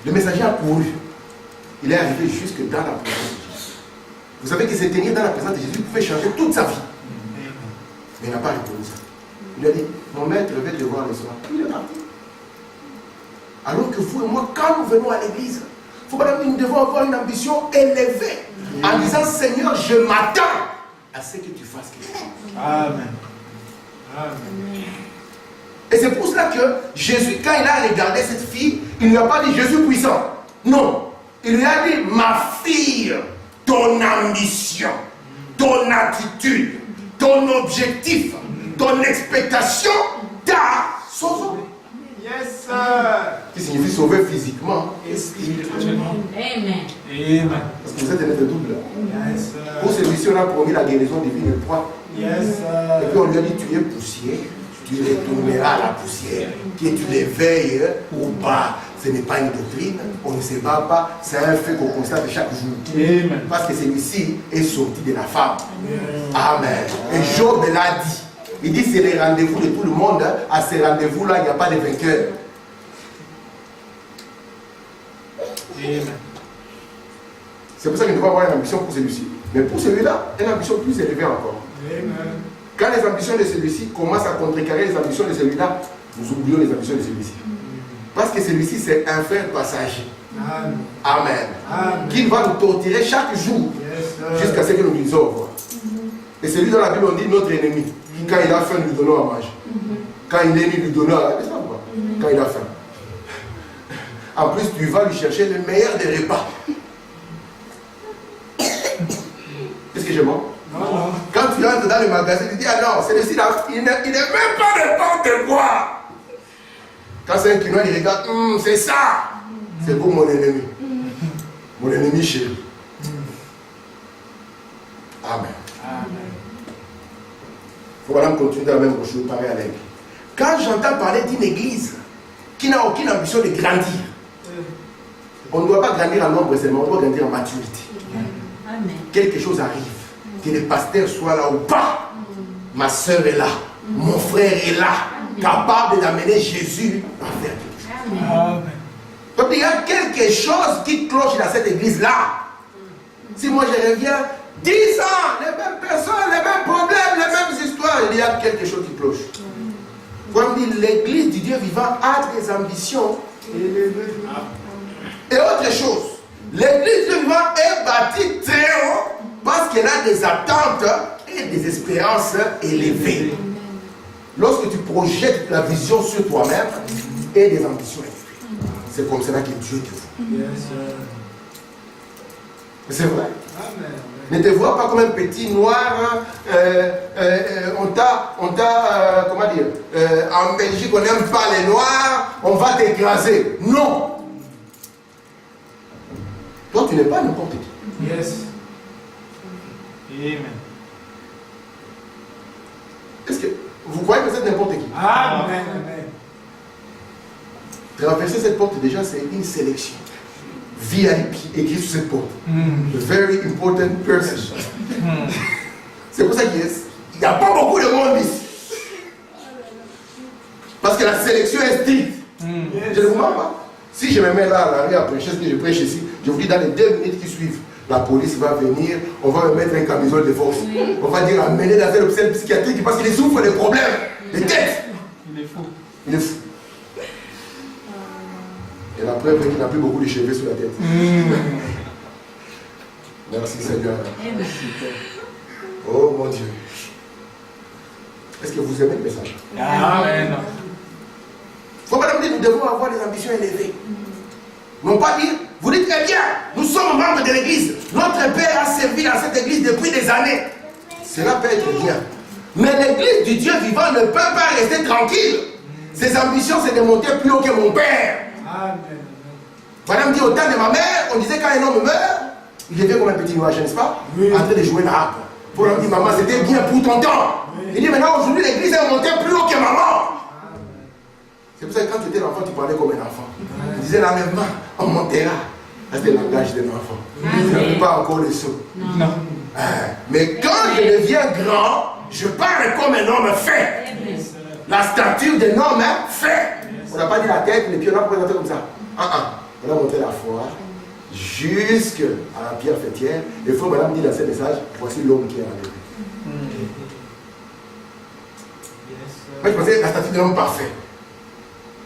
Le messager a couru. Il est arrivé jusque dans la présence de Jésus. Vous savez que se tenir dans la présence de Jésus pouvait changer toute sa vie. Mais il n'a pas répondu ça. Il a dit, mon maître veut te voir le soir. Il est parti. Alors que vous et moi, quand nous venons à l'église, nous devons avoir une ambition élevée. En disant, Seigneur, je m'attends à ce que tu fasses quelque chose. Amen. Amen. Et c'est pour cela que Jésus, quand il a regardé cette fille, il ne lui a pas dit, je suis puissant. Non. Il lui a dit, ma fille, ton ambition, ton attitude, ton objectif, ton expectation t'a sauvé. Yes, sir. Qui signifie sauver physiquement Et spirituellement. Amen. Amen. Parce que vous êtes un être double. Yes, sir. Pour celui-ci, on a promis la guérison divine et poids. Yes, Et puis on lui a dit, tu es poussière, tu retourneras à la poussière. Que tu l'éveilles ou pas. Ce n'est pas une doctrine, on ne se bat pas, c'est un fait qu'on constate chaque jour. Amen. Parce que celui-ci est sorti de la femme. Amen. Et Job l'a dit. Il dit c'est les rendez-vous de tout le monde. À ces rendez-vous-là, il n'y a pas de vainqueur. Amen. C'est pour ça qu'il doit avoir une ambition pour celui-ci. Mais pour celui-là, une ambition plus élevée encore. Amen. Quand les ambitions de celui-ci commencent à contrecarrer les ambitions de celui-là, nous oublions les ambitions de celui-ci. Parce que celui-ci, c'est un frère passager. Amen. Amen. Amen. Qu'il va nous torturer chaque jour Yes, jusqu'à ce que nous disons au revoir. Et celui dans la Bible, on dit notre ennemi. Quand il a faim, nous lui donnons à manger. Quand il est nu, nous lui donnons à manger. Quand il a faim. En plus, tu vas lui chercher le meilleur des repas. Qu'est-ce que je mens? Non. Quand tu entres dans le magasin, tu dis, ah non, celui-ci, il n'est même pas n'importe quoi. Quand c'est un quinoa, il regarde, c'est ça. C'est pour mon ennemi. Mon ennemi chéri. Amen. Il faut maintenant continuer dans la même chose, pareil à l'aigle. Quand j'entends parler d'une église qui n'a aucune ambition de grandir, on ne doit pas grandir en nombre seulement, on doit grandir en maturité. Amen. Quelque chose arrive, que le pasteur soit là ou pas, ma soeur est là, mon frère est là, capable d'amener Jésus à faire quelque chose. Amen. Donc il y a quelque chose qui cloche dans cette église-là. Si moi je reviens 10 ans, les mêmes personnes, les mêmes problèmes, les mêmes histoires, il y a quelque chose qui cloche. Comme dit l'église du Dieu vivant a des ambitions et autre chose. L'église du Dieu vivant est bâtie très haut parce qu'elle a des attentes et des espérances élevées. Lorsque tu projettes la vision sur toi-même et des ambitions élevées, c'est comme cela que Dieu te voit. Yes, sir. C'est vrai. Amen. Ne te vois pas comme un petit noir. On t'a, comment dire, en Belgique, on n'aime pas les noirs, on va t'écraser. Non. Toi, tu n'es pas n'importe qui. Yes. Amen. Est-ce que vous croyez que vous êtes n'importe qui? Amen. Amen. Traverser cette porte, déjà, c'est une sélection. VIP écrit sur cette porte. A very important person. C'est pour ça qu'il n'y a pas beaucoup de monde ici. Parce que la sélection est stricte. Je ne vous mens pas. Si je me mets là à l'arrière à prêcher ce que je prêche ici, je vous dis dans les 2 minutes qui suivent, la police va venir, on va me mettre un camisole de force. On va dire amener dans un hôpital psychiatrique parce qu'il souffre des problèmes, des têtes. Il est fou. Il est fou. Et la preuve est qu'il n'a plus beaucoup de cheveux sur la tête. Merci Seigneur. Oh mon Dieu. Est-ce que vous aimez le message? Amen. Faut pas nous dire, nous devons avoir des ambitions élevées. Non pas dire, vous dites très bien, nous sommes membres de l'église. Notre Père a servi dans cette église depuis des années. Cela peut être bien. Mais l'église du Dieu vivant ne peut pas rester tranquille. Ses ambitions, c'est de monter plus haut que mon Père. Amen. Madame dit, au temps de ma mère, on disait quand un homme meurt, il devient comme un petit nuage, n'est-ce pas? En train de jouer l'harpe. Pour lui dire, maman, c'était bien pour ton temps. Il dit, maintenant, aujourd'hui, l'église est montée plus haut que maman. C'est pour ça que quand tu étais enfant, tu parlais comme un enfant. Tu disais, l'enlèvement, on montera. C'est le langage d'un enfant. Tu n'as pas encore le saut. Non. Mais quand je deviens grand, je parle comme un homme fait. La stature d'un homme fait. On n'a pas dit la tête, les pieds, on a présenté comme ça. On a montré la foi jusqu'à la pierre fêtière. Il faut madame dire dans ce message, voici l'homme qui est enlevé. Moi je pensais la statue d'un homme parfait.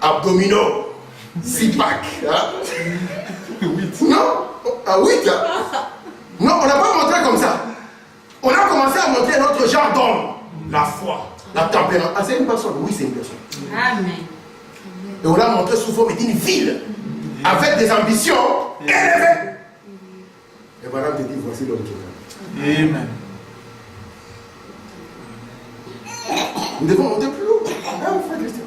Abdominaux, 6-pack. Non, à 8. Non, on n'a pas montré comme ça. On a commencé à montrer notre genre d'homme. La foi, la tempérance. Ah, c'est une personne? Oui, c'est une personne. Amen. Et on a montré sous forme d'une ville avec des ambitions élevées. Et madame te dit, voici l'homme qui est là. Amen. Nous devons monter plus haut. Frère Christian.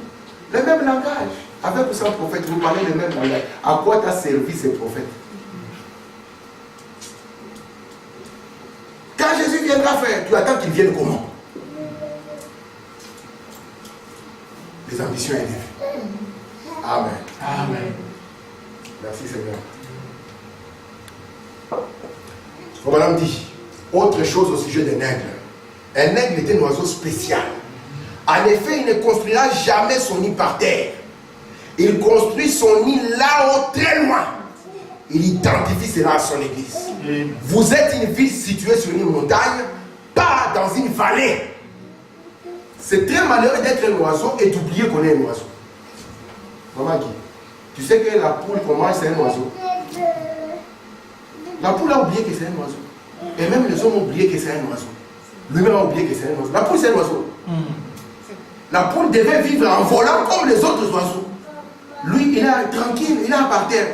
Le même langage. Avec ou sans prophète, vous parlez le même langage. À quoi t'a servi ces prophètes? Quand Jésus viendra faire, tu attends qu'il vienne comment? Les ambitions élevées. Amen. Amen. Merci Seigneur. Comme madame dit, autre chose au sujet d'un aigle. Un aigle est un oiseau spécial. En effet, il ne construira jamais son nid par terre. Il construit son nid là-haut, très loin. Il identifie cela à son église. Amen. Vous êtes une ville située sur une montagne, pas dans une vallée. C'est très malheureux d'être un oiseau et d'oublier qu'on est un oiseau. Maman Guy, tu sais que la poule qu'on mange, c'est un oiseau. La poule a oublié que c'est un oiseau. Et même les hommes ont oublié que c'est un oiseau. Lui-même a oublié que c'est un oiseau. La poule, c'est un oiseau. La poule devait vivre en volant comme les autres oiseaux. Lui, il est tranquille, il est par terre.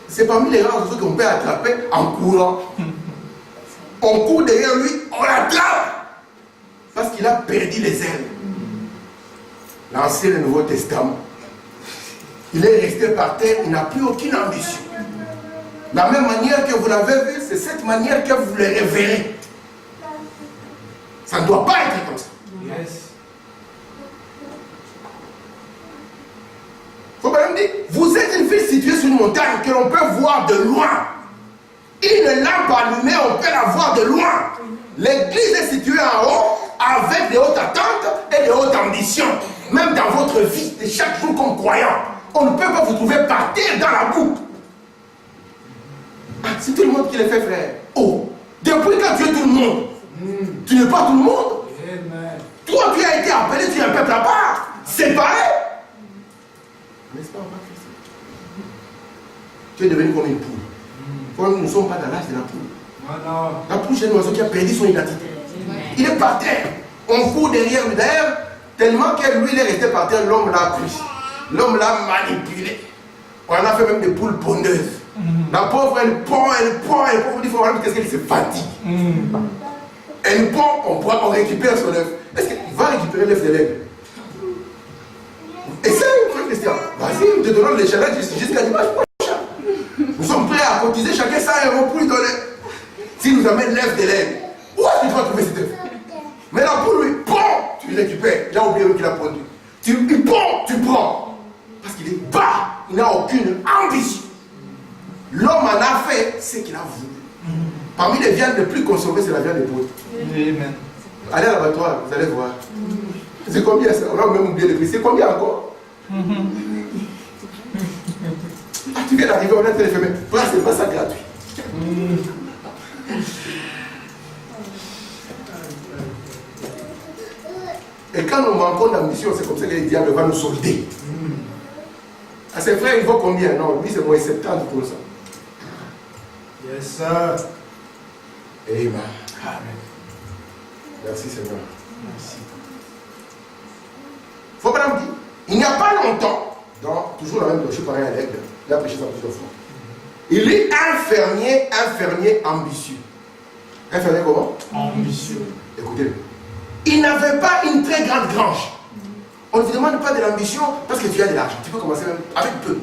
C'est parmi les rares choses qu'on peut attraper en courant. On court derrière lui, on l'attrape. Parce qu'il a perdu les ailes. L'Ancien et le Nouveau Testament. Il est resté par terre, il n'a plus aucune ambition. La même manière que vous l'avez vu, c'est cette manière que vous le révérez. Ça ne doit pas être comme ça. Yes. Faut pas me dire, vous êtes une ville située sur une montagne que l'on peut voir de loin. Une lampe allumée, on peut la voir de loin. L'église est située en haut avec des hautes attentes et des hautes ambitions. Même dans votre vie, de chaque jour comme croyant, on ne peut pas vous trouver par terre dans la boue. Ah, c'est tout le monde qui le fait, frère. Oh, depuis quand tu es tout le monde, tu n'es pas tout le monde. Amen. Toi, tu as été appelé, tu es un peuple à part, séparé. N'est-ce pas, tu es devenu comme une poule. Nous ne sommes pas dans l'âge de la poule. Non. La poule, c'est un oiseau qui a perdu son identité. Il est par terre. On court derrière lui. D'ailleurs, tellement que lui, il est resté par terre, l'homme l'a pris. L'homme l'a manipulé. On a fait même des poules pondeuses. La pauvre, elle pond. Il faut voir qu'est-ce qu'elle se fatigue. Elle pond, on récupère son œuf. Est-ce qu'il va récupérer l'œuf de l'aigle? Essaye, frère Christian. Vas-y, nous te donnons les challenges jusqu'à dimanche prochain. Nous sommes prêts à cotiser chacun 100 € pour lui donner. S'il nous amène l'œuf de l'aigle, où est-ce que tu vas trouver cet œuf? Mais la poule, lui, prends, tu récupères. Il a oublié qu'il a pondu. Il prend, tu prends. Parce qu'il est bas, il n'a aucune ambition. L'homme en a fait ce qu'il a voulu. Parmi les viandes les plus consommées, c'est la viande de poule. Amen. Allez à l'abattoir, vous allez voir. C'est combien ça? On a même oublié le prix. C'est combien encore? Ah, tu viens d'arriver, on a téléphoné. Voilà, c'est pas ça gratuit. Et quand nous manquons d'ambition, c'est comme ça que le diable va nous solder. À ses frères, il vaut combien? Non, lui, c'est moins 70 pour ça. Yes, sir. Amen. Amen. Merci Seigneur. Merci. Faut pas dire, il n'y a pas longtemps, dans toujours la même chose, pareil à l'aigle, il a prêché ça plusieurs fois. Il est infirmier ambitieux. Infirmier comment? Ambitieux. Écoutez, il n'avait pas une très grande grange. On ne vous demande pas de l'ambition parce que tu as de l'argent. Tu peux commencer même avec peu.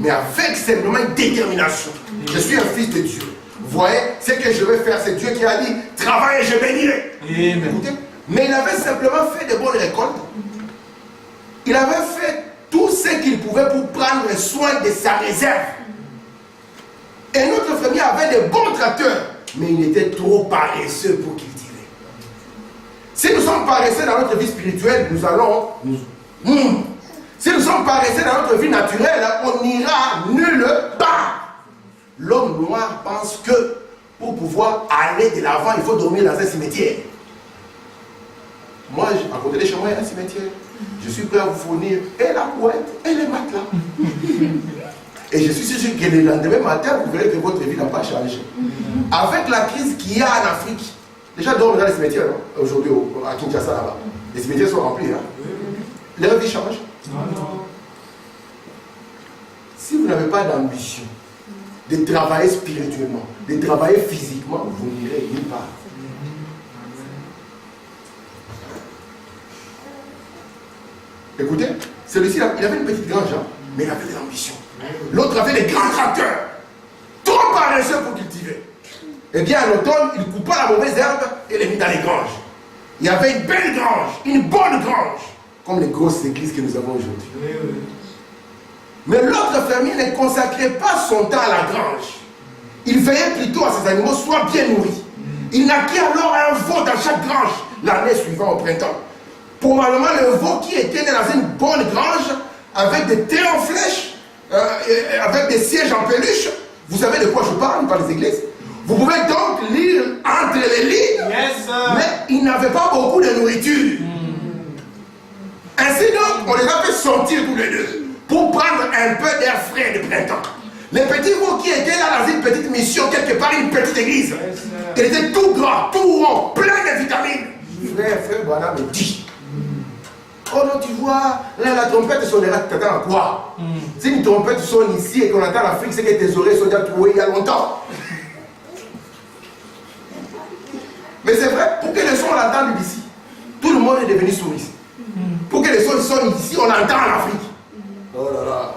Mais avec simplement une détermination. Je suis un fils de Dieu. Vous voyez, ce que je vais faire, c'est Dieu qui a dit, travaille et je bénirai. Écoutez, mais il avait simplement fait de bonnes récoltes. Il avait fait tout ce qu'il pouvait pour prendre soin de sa réserve. Et notre famille avait de bons tracteurs, mais il était trop paresseux pour cultiver. Si nous sommes paresseux dans notre vie spirituelle, nous allons... Si nous sommes paresseux dans notre vie naturelle, on n'ira nulle part. L'homme noir pense que pour pouvoir aller de l'avant, il faut dormir dans un cimetière. Moi, à côté de chez moi, il y a un cimetière. Je suis prêt à vous fournir et la couette et les matelas. Et je suis sûr que le lendemain matin, vous verrez que votre vie n'a pas changé. Avec la crise qu'il y a en Afrique, les gens dorment dans les cimetières, aujourd'hui à Kinshasa là-bas. Les cimetières sont remplis. Leur vie change. Non. Si vous n'avez pas d'ambition de travailler spirituellement, de travailler physiquement, vous n'irez nulle part. Écoutez, celui-ci, il avait une petite grange, mais il avait de l'ambition. L'autre avait des grands tracteurs, trop paresseux pour cultiver. Eh bien, à l'automne, il coupa la mauvaise herbe et les mit dans les granges. Il y avait une belle grange, une bonne grange, comme les grosses églises que nous avons aujourd'hui. Oui. Mais l'autre fermier ne consacrait pas son temps à la grange. Il veillait plutôt à ses animaux soient bien nourris. Il naquit alors un veau dans chaque grange l'année suivante au printemps. Probablement le veau qui était né dans une bonne grange avec des thés en flèche, avec des sièges en peluche. Vous savez de quoi je parle par les églises? Vous pouvez donc lire entre les lignes, mais il n'avait pas beaucoup de nourriture. Ainsi donc, on les a fait sortir tous les deux pour prendre un peu d'air frais de printemps. Les petits veaux qui étaient là dans une petite mission, quelque part, une petite église, il était tout gras, tout rond, plein de vitamines. Frère, voilà me dit. Oh non, tu vois, là, la trompette sonnera, tu t'attends à quoi? Si une trompette sonne ici et qu'on entend l'Afrique, c'est que tes oreilles sont déjà trouées il y a longtemps. Mais c'est vrai, pour que le son on l'entende d'ici, tout le monde est devenu souriste. Pour que le son sonne ici, on l'entend en Afrique. Oh là là.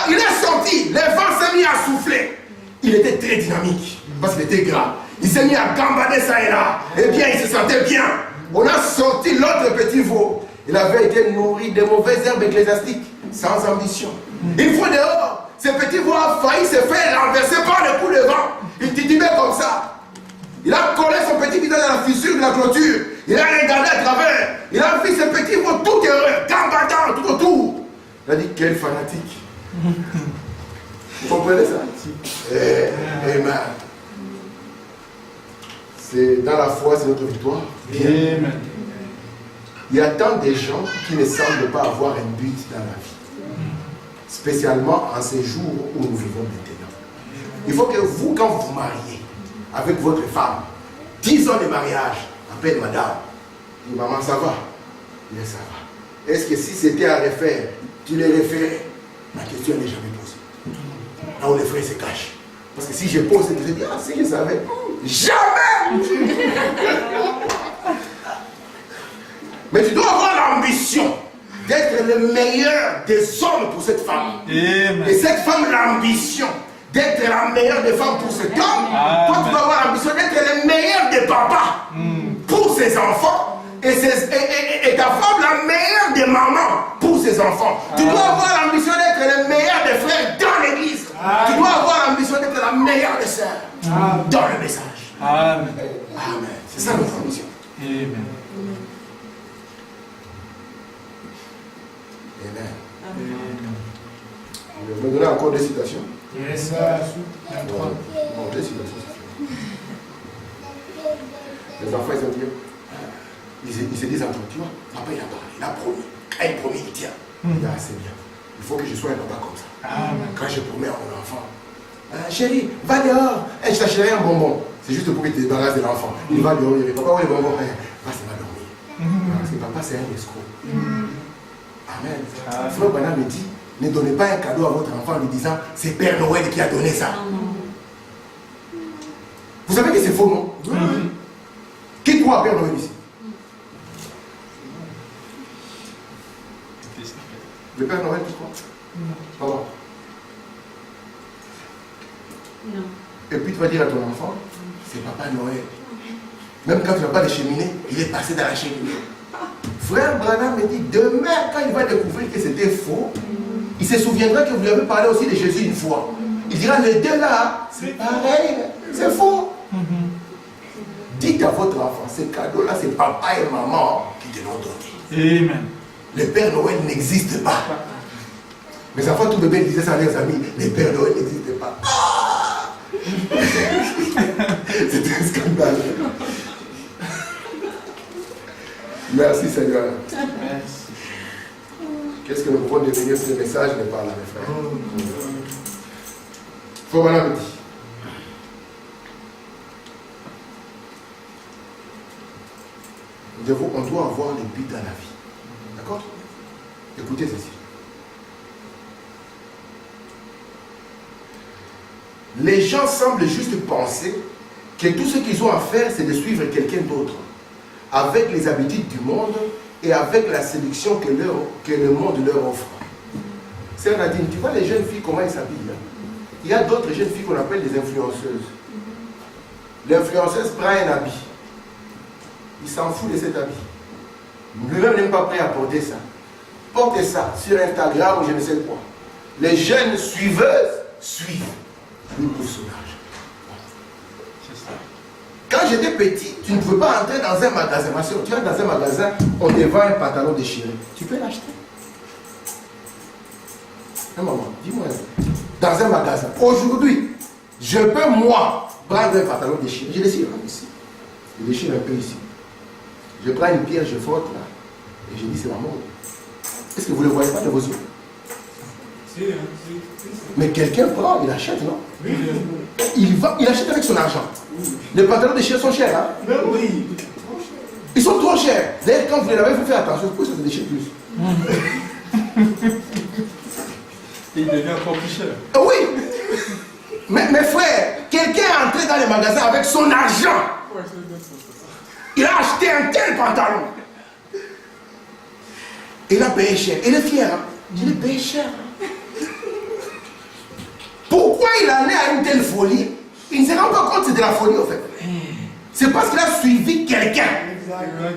Il est sorti, les vents s'est mis à souffler. Il était très dynamique, parce qu'il était gras. Il s'est mis à gambader ça et là. Eh bien, il se sentait bien. On a sorti l'autre petit veau. Il avait été nourri de mauvaises herbes ecclésiastiques, sans ambition. Une fois dehors, ce petit veau a failli se faire renverser par le coup de vent. Il titubait comme ça. Il a collé son petit visage à la fissure de la clôture. Il a regardé à travers. Il a vu ce petit veau tout heureux, gambadant tout autour. Il a dit, quel fanatique. Vous comprenez ça? Amen. C'est dans la foi, c'est notre victoire. Amen. Il y a tant de gens qui ne semblent pas avoir un but dans la vie. Spécialement en ces jours où nous vivons maintenant. Il faut que vous, quand vous vous mariez avec votre femme, 10 ans de mariage, appelle madame. Dis, maman, ça va? Il dit, ça va. Est-ce que si c'était à refaire, tu les referais? La question n'est jamais posée. Là où les frères se cachent. Parce que si je pose, je dis, ah, si je savais. Jamais! Mais tu dois avoir l'ambition d'être le meilleur des hommes pour cette femme. Amen. Et cette femme, l'ambition d'être la meilleure des femmes pour cet homme. Toi, tu dois avoir l'ambition d'être le meilleur des papas pour ses enfants. Et ta femme, la meilleure des mamans pour ses enfants. Tu dois avoir l'ambition d'être le meilleur des frères dans l'église. Tu dois avoir l'ambition d'être la meilleure des sœurs dans le message. Amen. Amen. C'est ça notre ambition. Amen. Amen. Je vais me donner encore des citations. Yes, sir. Bon, des citations. Les enfants, ils ont dit, ils se disent entre eux, tu vois, papa il a parlé, il a promis. Quand il promet, il tient. Il dit, ah, c'est bien. Il faut que je sois un papa comme ça. Quand je promets à mon enfant, chérie, va dehors, je t'achèterai un bonbon. C'est juste pour qu'il te débarrasse de l'enfant. Il va dehors, il dit, papa, où est le bonbon? Va, c'est ma dormir. Parce que papa, c'est un escroc. Amen. Frère Branham me dit, ne donnez pas un cadeau à votre enfant en lui disant, c'est Père Noël qui a donné ça. Vous savez que c'est faux, non? Qui croit à Père Noël ici? Le Père Noël, tu crois? Non. Non. Et puis tu vas dire à ton enfant, c'est Papa Noël. Même quand tu n'as pas de cheminée, il est passé dans la cheminée. Frère Branham me dit, demain, quand il va découvrir que c'était faux, il se souviendra que vous lui avez parlé aussi de Jésus une fois. Il dira, les deux là, c'est pareil, c'est faux. Dites à votre enfant, ces cadeaux-là, c'est papa et maman qui te l'ont donné. Amen. Le Père Noël n'existe pas. Mes enfants, tout bébé disaient ça à leurs amis, le Père Noël n'existe pas. C'est un scandale. Merci Seigneur. Qu'est-ce que nous pouvons devenir ce message n'est pas là, mes frères. Faut maintenant me dire. On doit avoir les buts dans la vie. D'accord? Écoutez ceci. Les gens semblent juste penser que tout ce qu'ils ont à faire, c'est de suivre quelqu'un d'autre, avec les habitudes du monde et avec la séduction que le monde leur offre. C'est Nadine, tu vois les jeunes filles, comment elles s'habillent, hein? Il y a d'autres jeunes filles qu'on appelle des influenceuses. L'influenceuse prend un habit. Il s'en fout de cet habit. Lui-même n'est pas prêt à porter ça. Portez ça sur Instagram ou je ne sais quoi. Les jeunes suiveuses suivent. Lui pour son âge. Quand j'étais petit, tu ne pouvais pas entrer dans un magasin. Ma soeur, tu rentres dans un magasin, on te vend un pantalon déchiré. Tu peux l'acheter? Non, maman, dis-moi. Dans un magasin. Aujourd'hui, je peux, moi, prendre un pantalon déchiré. Je déchire ici. Je déchire un peu ici. Je prends une pierre, je frotte là. Et je dis, c'est la mode. Est-ce que vous ne le voyez pas de vos yeux? Mais quelqu'un prend, il achète, non? Il achète avec son argent. Les pantalons déchirés sont chers, hein? Oui. Ils sont trop chers. D'ailleurs, quand vous les lavez, il faut faire attention, pourquoi ça se déchire plus. Et il devient encore plus cher. Oui. Mais mes frères, quelqu'un est entré dans les magasins avec son argent. Il a acheté un tel pantalon. Il a payé cher. Il est fier. Hein? Il est payé cher. Pourquoi il en est à une telle folie? Il ne se rend pas compte que c'est de la folie, en fait. C'est parce qu'il a suivi quelqu'un.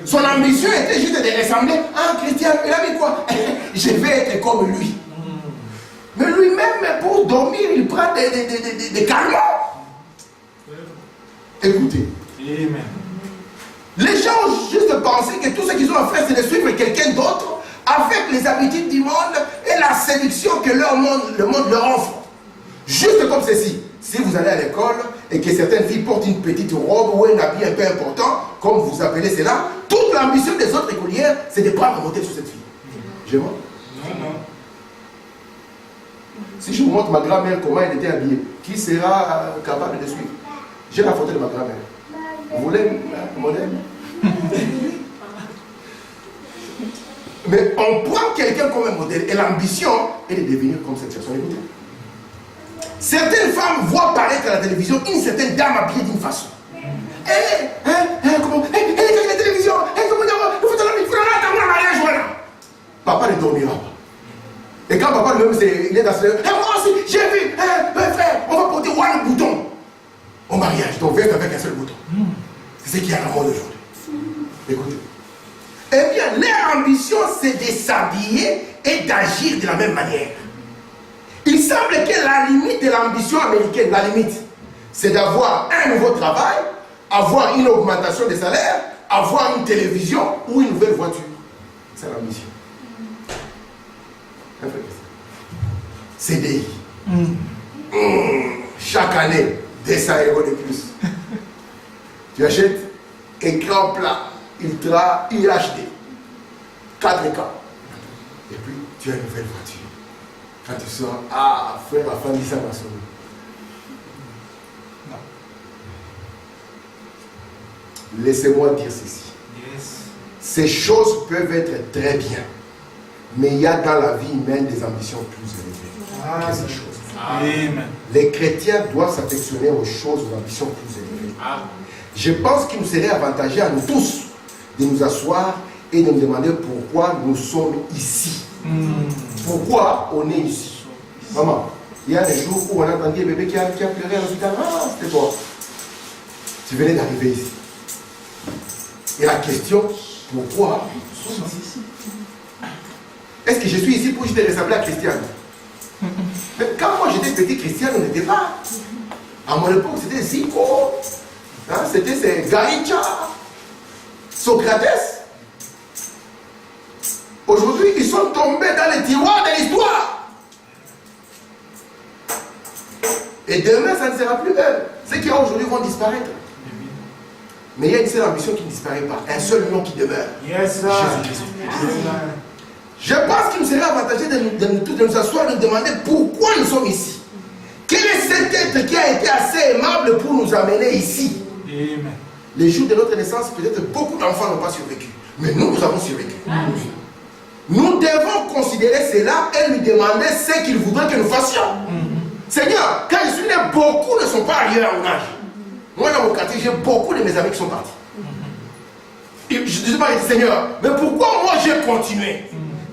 Son ambition était juste de ressembler à un chrétien. Il a dit quoi? Je vais être comme lui. Mais lui-même, pour dormir, il prend des calmants. Écoutez. Amen. Les gens ont juste pensé que tout ce qu'ils ont à faire, c'est de suivre quelqu'un d'autre avec les habitudes du monde et la séduction que le monde leur offre. Juste comme ceci. Si vous allez à l'école et que certaines filles portent une petite robe ou un habit un peu important, comme vous appelez cela, toute l'ambition des autres écolières, c'est de prendre un modèle sur cette fille. Je vois? Non. Si je vous montre ma grand-mère comment elle était habillée, qui sera capable de suivre? J'ai la photo de ma grand-mère. Vous voulez un modèle? Mais on prend quelqu'un comme un modèle et l'ambition est de devenir comme cette personne. Écoutez. Certaines femmes voient paraître à la télévision une certaine dame habillée d'une façon. Elle est à la télévision. Il faut attendre un mariage, voilà. Papa ne dormira pas. Et quand papa lui-même, il est dans ce... moi aussi, j'ai vu, frère, on va porter un bouton au mariage. Donc, viens avec un seul bouton. C'est ce qui est à la mode aujourd'hui. Écoutez. Eh bien, leur ambition, c'est de s'habiller et d'agir de la même manière. Il semble que la limite de l'ambition américaine, la limite, c'est d'avoir un nouveau travail, avoir une augmentation de salaire, avoir une télévision ou une nouvelle voiture. C'est l'ambition. CDI. Chaque année, 200 € de plus. Tu achètes écran plat, ultra, UHD, 4 écrans. Et puis, tu as une nouvelle voiture. Quand tu sors, frère, la famille, ça va sauver. Non. Laissez-moi dire ceci. Yes. Ces choses peuvent être très bien, mais il y a dans la vie humaine des ambitions plus élevées que ces choses. Amen. Les chrétiens doivent s'affectionner aux choses, aux ambitions plus élevées. Je pense qu'il nous serait avantageux à nous tous de nous asseoir et de nous demander pourquoi nous sommes ici. Pourquoi on est ici? Maman, il y a des jours où on a entendu un bébé qui a pleuré à l'hôpital. C'était toi. Tu venais d'arriver ici. Et la question, pourquoi nous sommes ici? Est-ce que je suis ici pour juste ressembler à Christiane? Mais quand moi j'étais petit, Christiane, on n'était pas. À mon époque, c'était Zico. C'était Gaïcha. Socrates. Aujourd'hui, ils sont tombés dans les tiroirs de l'histoire. Et demain, ça ne sera plus eux. Ceux qui aujourd'hui vont disparaître. Mais il y a une seule ambition qui ne disparaît pas. Un seul nom qui demeure. Yes, sir. Jésus-Christ. Je pense qu'il nous serait avantageux de nous asseoir et de nous demander pourquoi nous sommes ici. Quel est cet être qui a été assez aimable pour nous amener ici? Amen. Les jours de notre naissance, peut-être beaucoup d'enfants n'ont pas survécu. Mais nous avons survécu. Nous devons considérer cela et lui demander ce qu'il voudrait que nous fassions. Seigneur, quand je suis né, beaucoup ne sont pas arrivés à mon âge. Moi, dans mon quartier, j'ai beaucoup de mes amis qui sont partis. Et je ne dis pas, Seigneur, mais pourquoi moi j'ai continué?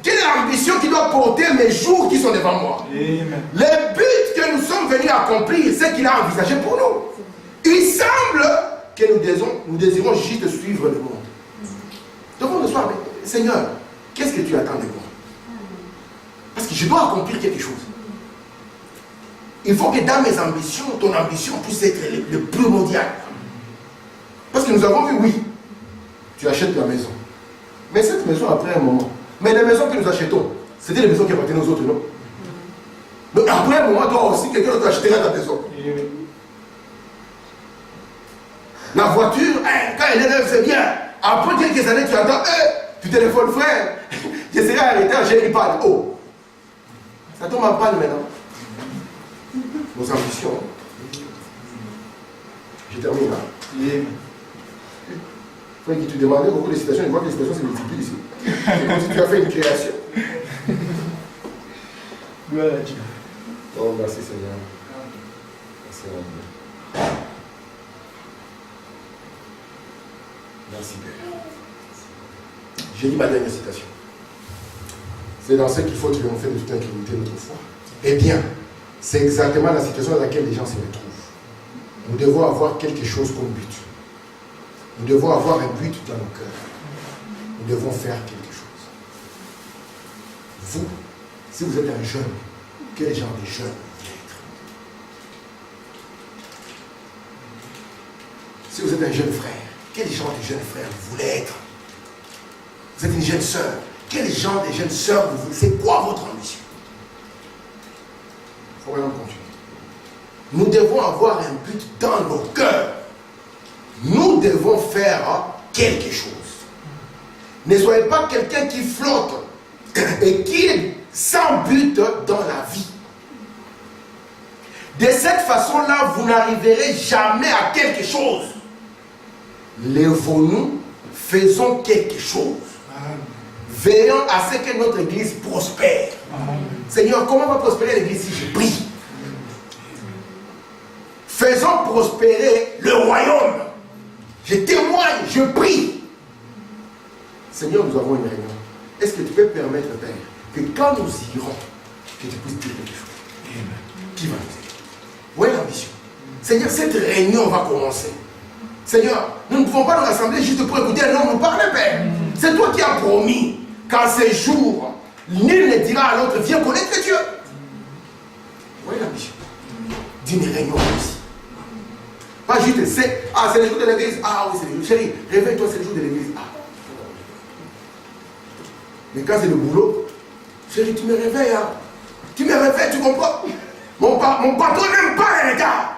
Quelle est l'ambition qui doit porter mes jours qui sont devant moi? Amen. Le but que nous sommes venus accomplir, c'est qu'il a envisagé pour nous. Il semble que nous désirons juste suivre le monde. Donc on se dit, Seigneur, qu'est-ce que tu attends de moi? Parce que je dois accomplir quelque chose. Il faut que dans mes ambitions, ton ambition puisse être le primordial. Parce que nous avons vu, oui, tu achètes la maison. Mais cette maison, après un moment, mais les maisons que nous achetons, c'était les maisons qui appartenaient aux autres, non? Donc après un moment, toi aussi, quelqu'un d'autre achètera ta maison. La voiture, quand elle est neuve, c'est bien. Après quelques années, tu entends, tu téléphones, frère, je serai arrêté, j'ai une panne. Oh, ça tombe en panne maintenant. Nos ambitions. Je termine là. Frère, tu demandais beaucoup de citations, je vois que les citations se multiplient ici. C'est comme si tu as fait une création. Gloire à Dieu. Oh, merci Seigneur. Merci mon Dieu. Merci Père. J'ai dit ma dernière citation. C'est dans ce qu'il faut triompher de toute incrédulité de notre foi. Eh bien, c'est exactement la situation dans laquelle les gens se retrouvent. Nous devons avoir quelque chose comme but. Nous devons avoir un but dans nos cœurs. Nous devons faire quelque chose. Vous, si vous êtes un jeune, quel genre de jeune vous voulez être? Si vous êtes un jeune frère, quel genre de jeune frère vous voulez être? Vous êtes une jeune sœur, quel genre de jeune sœur vous voulez? C'est quoi votre ambition? Il faut vraiment continuer. Nous devons avoir un but dans nos cœurs. Nous devons faire quelque chose. Ne soyez pas quelqu'un qui flotte et qui est sans but dans la vie. De cette façon-là, vous n'arriverez jamais à quelque chose. Lèvons-nous, faisons quelque chose. Veillons à ce que notre église prospère. Seigneur, comment va prospérer l'église si je prie? Faisons prospérer le royaume. Je témoigne, je prie. Seigneur, nous avons une réunion. Est-ce que tu peux permettre, Père, que quand nous irons, que tu puisses dire quelque chose? Qui va nous aider? Voilà l'ambition. Seigneur, cette réunion va commencer. Seigneur, nous ne pouvons pas nous rassembler juste pour écouter un homme nous parler, Père. C'est toi qui as promis qu'en ces jours, nul ne dira à l'autre, viens connaître Dieu. Voilà l'ambition d'une réunion aussi. Pas juste, c'est le jour de l'église. Ah oui, c'est le jour. Chérie, réveille-toi, c'est le jour de l'église. Ah. Mais quand c'est le boulot, chérie, tu me réveilles. Hein. Tu me réveilles, tu comprends? Mon patron n'aime pas les gars.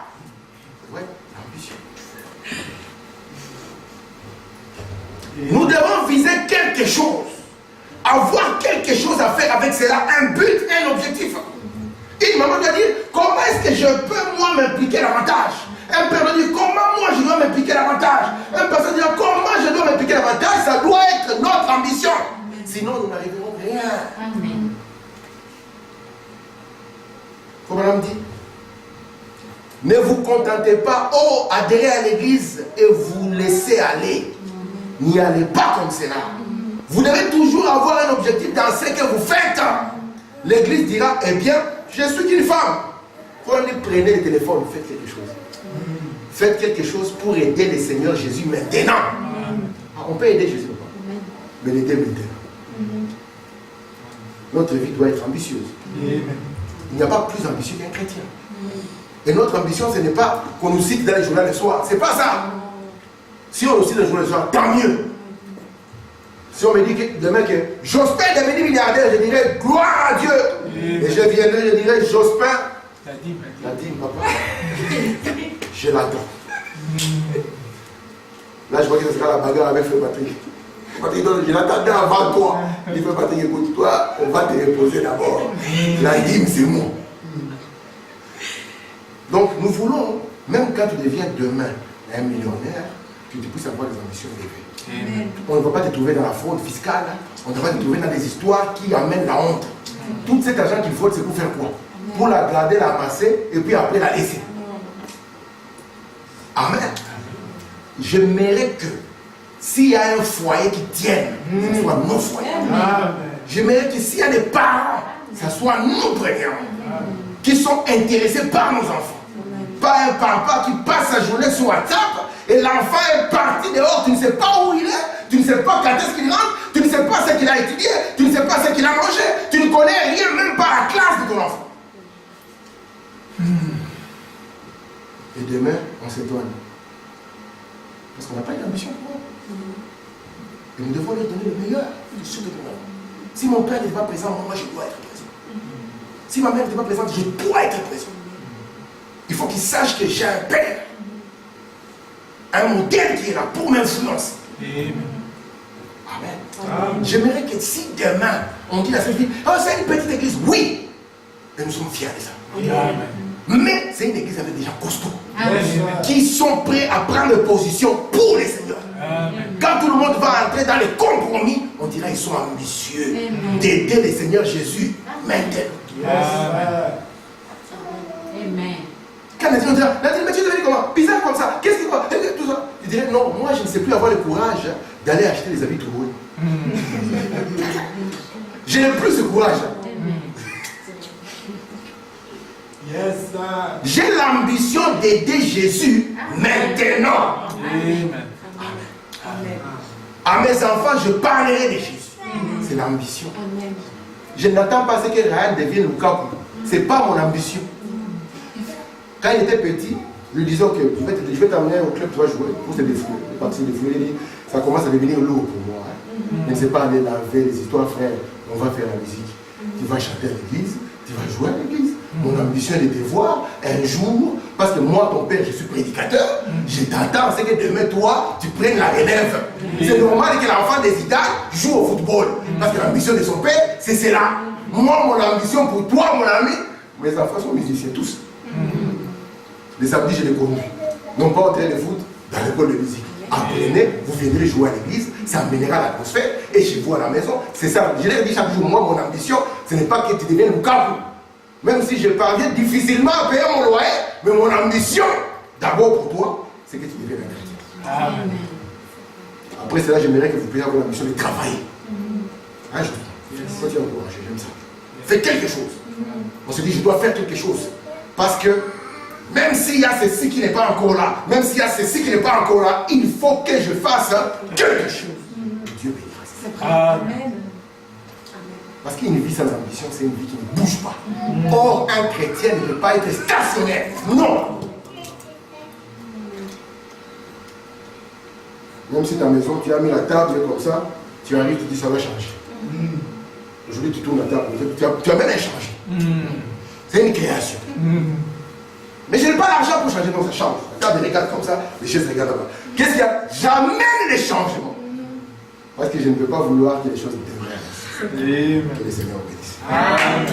Ouais, l'ambition. Nous devons viser quelque chose. Avoir quelque chose à faire avec cela. Un but, un objectif. Une maman doit dire, comment est-ce que je peux moi m'impliquer davantage? Un père doit dire, comment moi je dois m'impliquer davantage? Un pasteur doit dire, comment je dois m'impliquer davantage? Ça doit être notre ambition. Sinon, nous n'arriverons à rien. Amen. Comme madame dit, ne vous contentez pas, adhérez à l'église et vous laissez aller. N'y allez pas comme cela. Vous devez toujours avoir un objectif dans ce que vous faites. L'église dira, eh bien, je suis qu'une femme. Vous allez prenez le téléphone, faites quelque chose. Faites quelque chose pour aider le Seigneur Jésus maintenant. On peut aider Jésus, mais l'aider maintenant. Notre vie doit être ambitieuse. Il n'y a pas plus ambitieux qu'un chrétien. Et notre ambition, ce n'est pas qu'on nous cite dans les journaux le soir. C'est pas ça. Si on nous cite dans les journaux le soir, tant mieux. Si on me dit que demain que Jospin est devenu milliardaire, je dirais gloire à Dieu. Et je viendrai, je dirais Jospin. La dîme, papa. Je l'attends. Là, je vois que ce sera la bagarre avec Frère Patrick. Patrick, je l'attendais avant toi. Il fait Patrick, écoute, toi, on va te reposer d'abord. La dîme, c'est moi. Donc, nous voulons, même quand tu deviens demain un millionnaire, que tu puisses avoir des ambitions élevées. Amen. On ne va pas te trouver dans la fraude fiscale, on ne va pas te trouver dans des histoires qui amènent la honte. Tout cet argent qu'il faut, c'est pour faire quoi? Pour la garder, la masser et puis après la laisser. Amen. J'aimerais que s'il y a un foyer qui tienne, ce soit nos foyers. J'aimerais que s'il y a des parents, ce soit nous premièrement, qui sont intéressés par nos enfants. Pas un papa qui passe sa journée sur WhatsApp et l'enfant est parti dehors, tu ne sais pas où il est, tu ne sais pas quand est-ce qu'il rentre, tu ne sais pas ce qu'il a étudié, tu ne sais pas ce qu'il a mangé, tu ne connais rien, même pas la classe de ton enfant. Et demain, on s'étonne. Parce qu'on n'a pas une ambition pour eux. Et nous devons leur donner le meilleur de ce que nous avons. Si mon père n'est pas présent, moi je dois être présent. Si ma mère n'est pas présente, je dois être présent. Il faut qu'ils sachent que j'ai un père. Un modèle qui est là pour m'influencer. Amen. J'aimerais que si demain, on dit la seule vie, oh c'est une petite église, oui. Et nous sommes fiers de ça. Amen. Mais c'est une église avec des gens costauds. Amen. Qui sont prêts à prendre position pour les seigneurs. Amen. Quand monde va entrer dans les compromis, on dirait qu'ils sont ambitieux d'aider le Seigneur Jésus maintenant. Amen. Quand Nathalie, on dirait, Nathalie, mais tu es devenu comment? Bizarre comme ça. Qu'est-ce qui va? Tout ça. Je dirais, non, moi je ne sais plus avoir le courage d'aller acheter des habits troués. Je n'ai plus ce courage. Yes, sir. J'ai l'ambition d'aider Jésus maintenant. Amen. À mes enfants, je parlerai de Jésus. C'est l'ambition. Je n'attends pas ce que Ryan devienne Lukaku. Ce n'est pas mon ambition. Quand il était petit, je lui disais, ok, je vais t'amener au club, tu vas jouer pour te défouler. Partir défouler, ça commence à devenir lourd pour moi. Je ne sais pas aller laver les histoires, frère. On va faire la musique. Tu vas chanter à l'église, tu vas jouer à l'église. Mon ambition est de te voir un jour, parce que moi, ton père, je suis prédicateur, je t'attends, c'est que demain, toi, tu prennes la relève. C'est normal que l'enfant des Ida joue au football, parce que l'ambition de son père, c'est cela. Moi, mon ambition pour toi, mon ami, mes enfants sont musiciens, tous. Les samedis, je les conduis. Non pas au terrain de foot, dans l'école de musique. Apprenez, vous viendrez jouer à l'église, ça amènera l'atmosphère, et chez vous à la maison, c'est ça. Je l'ai dit chaque jour, moi, mon ambition, ce n'est pas que tu deviennes Lukaku. Même si je parviens difficilement à payer mon loyer, mais mon ambition, d'abord pour toi, c'est que tu deviennes un chrétien. Amen. Après cela, j'aimerais que vous puissiez avoir l'ambition de travailler. Un jour, toi tu es encouragé, j'aime ça. Fais quelque chose. On se dit, je dois faire quelque chose. Parce que même s'il y a ceci qui n'est pas encore là, même s'il y a ceci qui n'est pas encore là, il faut que je fasse quelque chose. Dieu bénira. Amen. Parce qu'une vie sans ambition, c'est une vie qui ne bouge pas. Or, un chrétien ne peut pas être stationnaire. Non. Même si ta maison, tu as mis la table comme ça, tu arrives, tu dis ça va changer. Aujourd'hui, tu tournes la table, tu as même changé. C'est une création. Mais je n'ai pas l'argent pour changer dans sa chambre. La table regarde comme ça, les chaises regardent là-bas. Qu'est-ce qu'il y a? J'amène les changements. Parce que je ne peux pas vouloir que les choses demeurent. Que le Seigneur bénisse. Amen.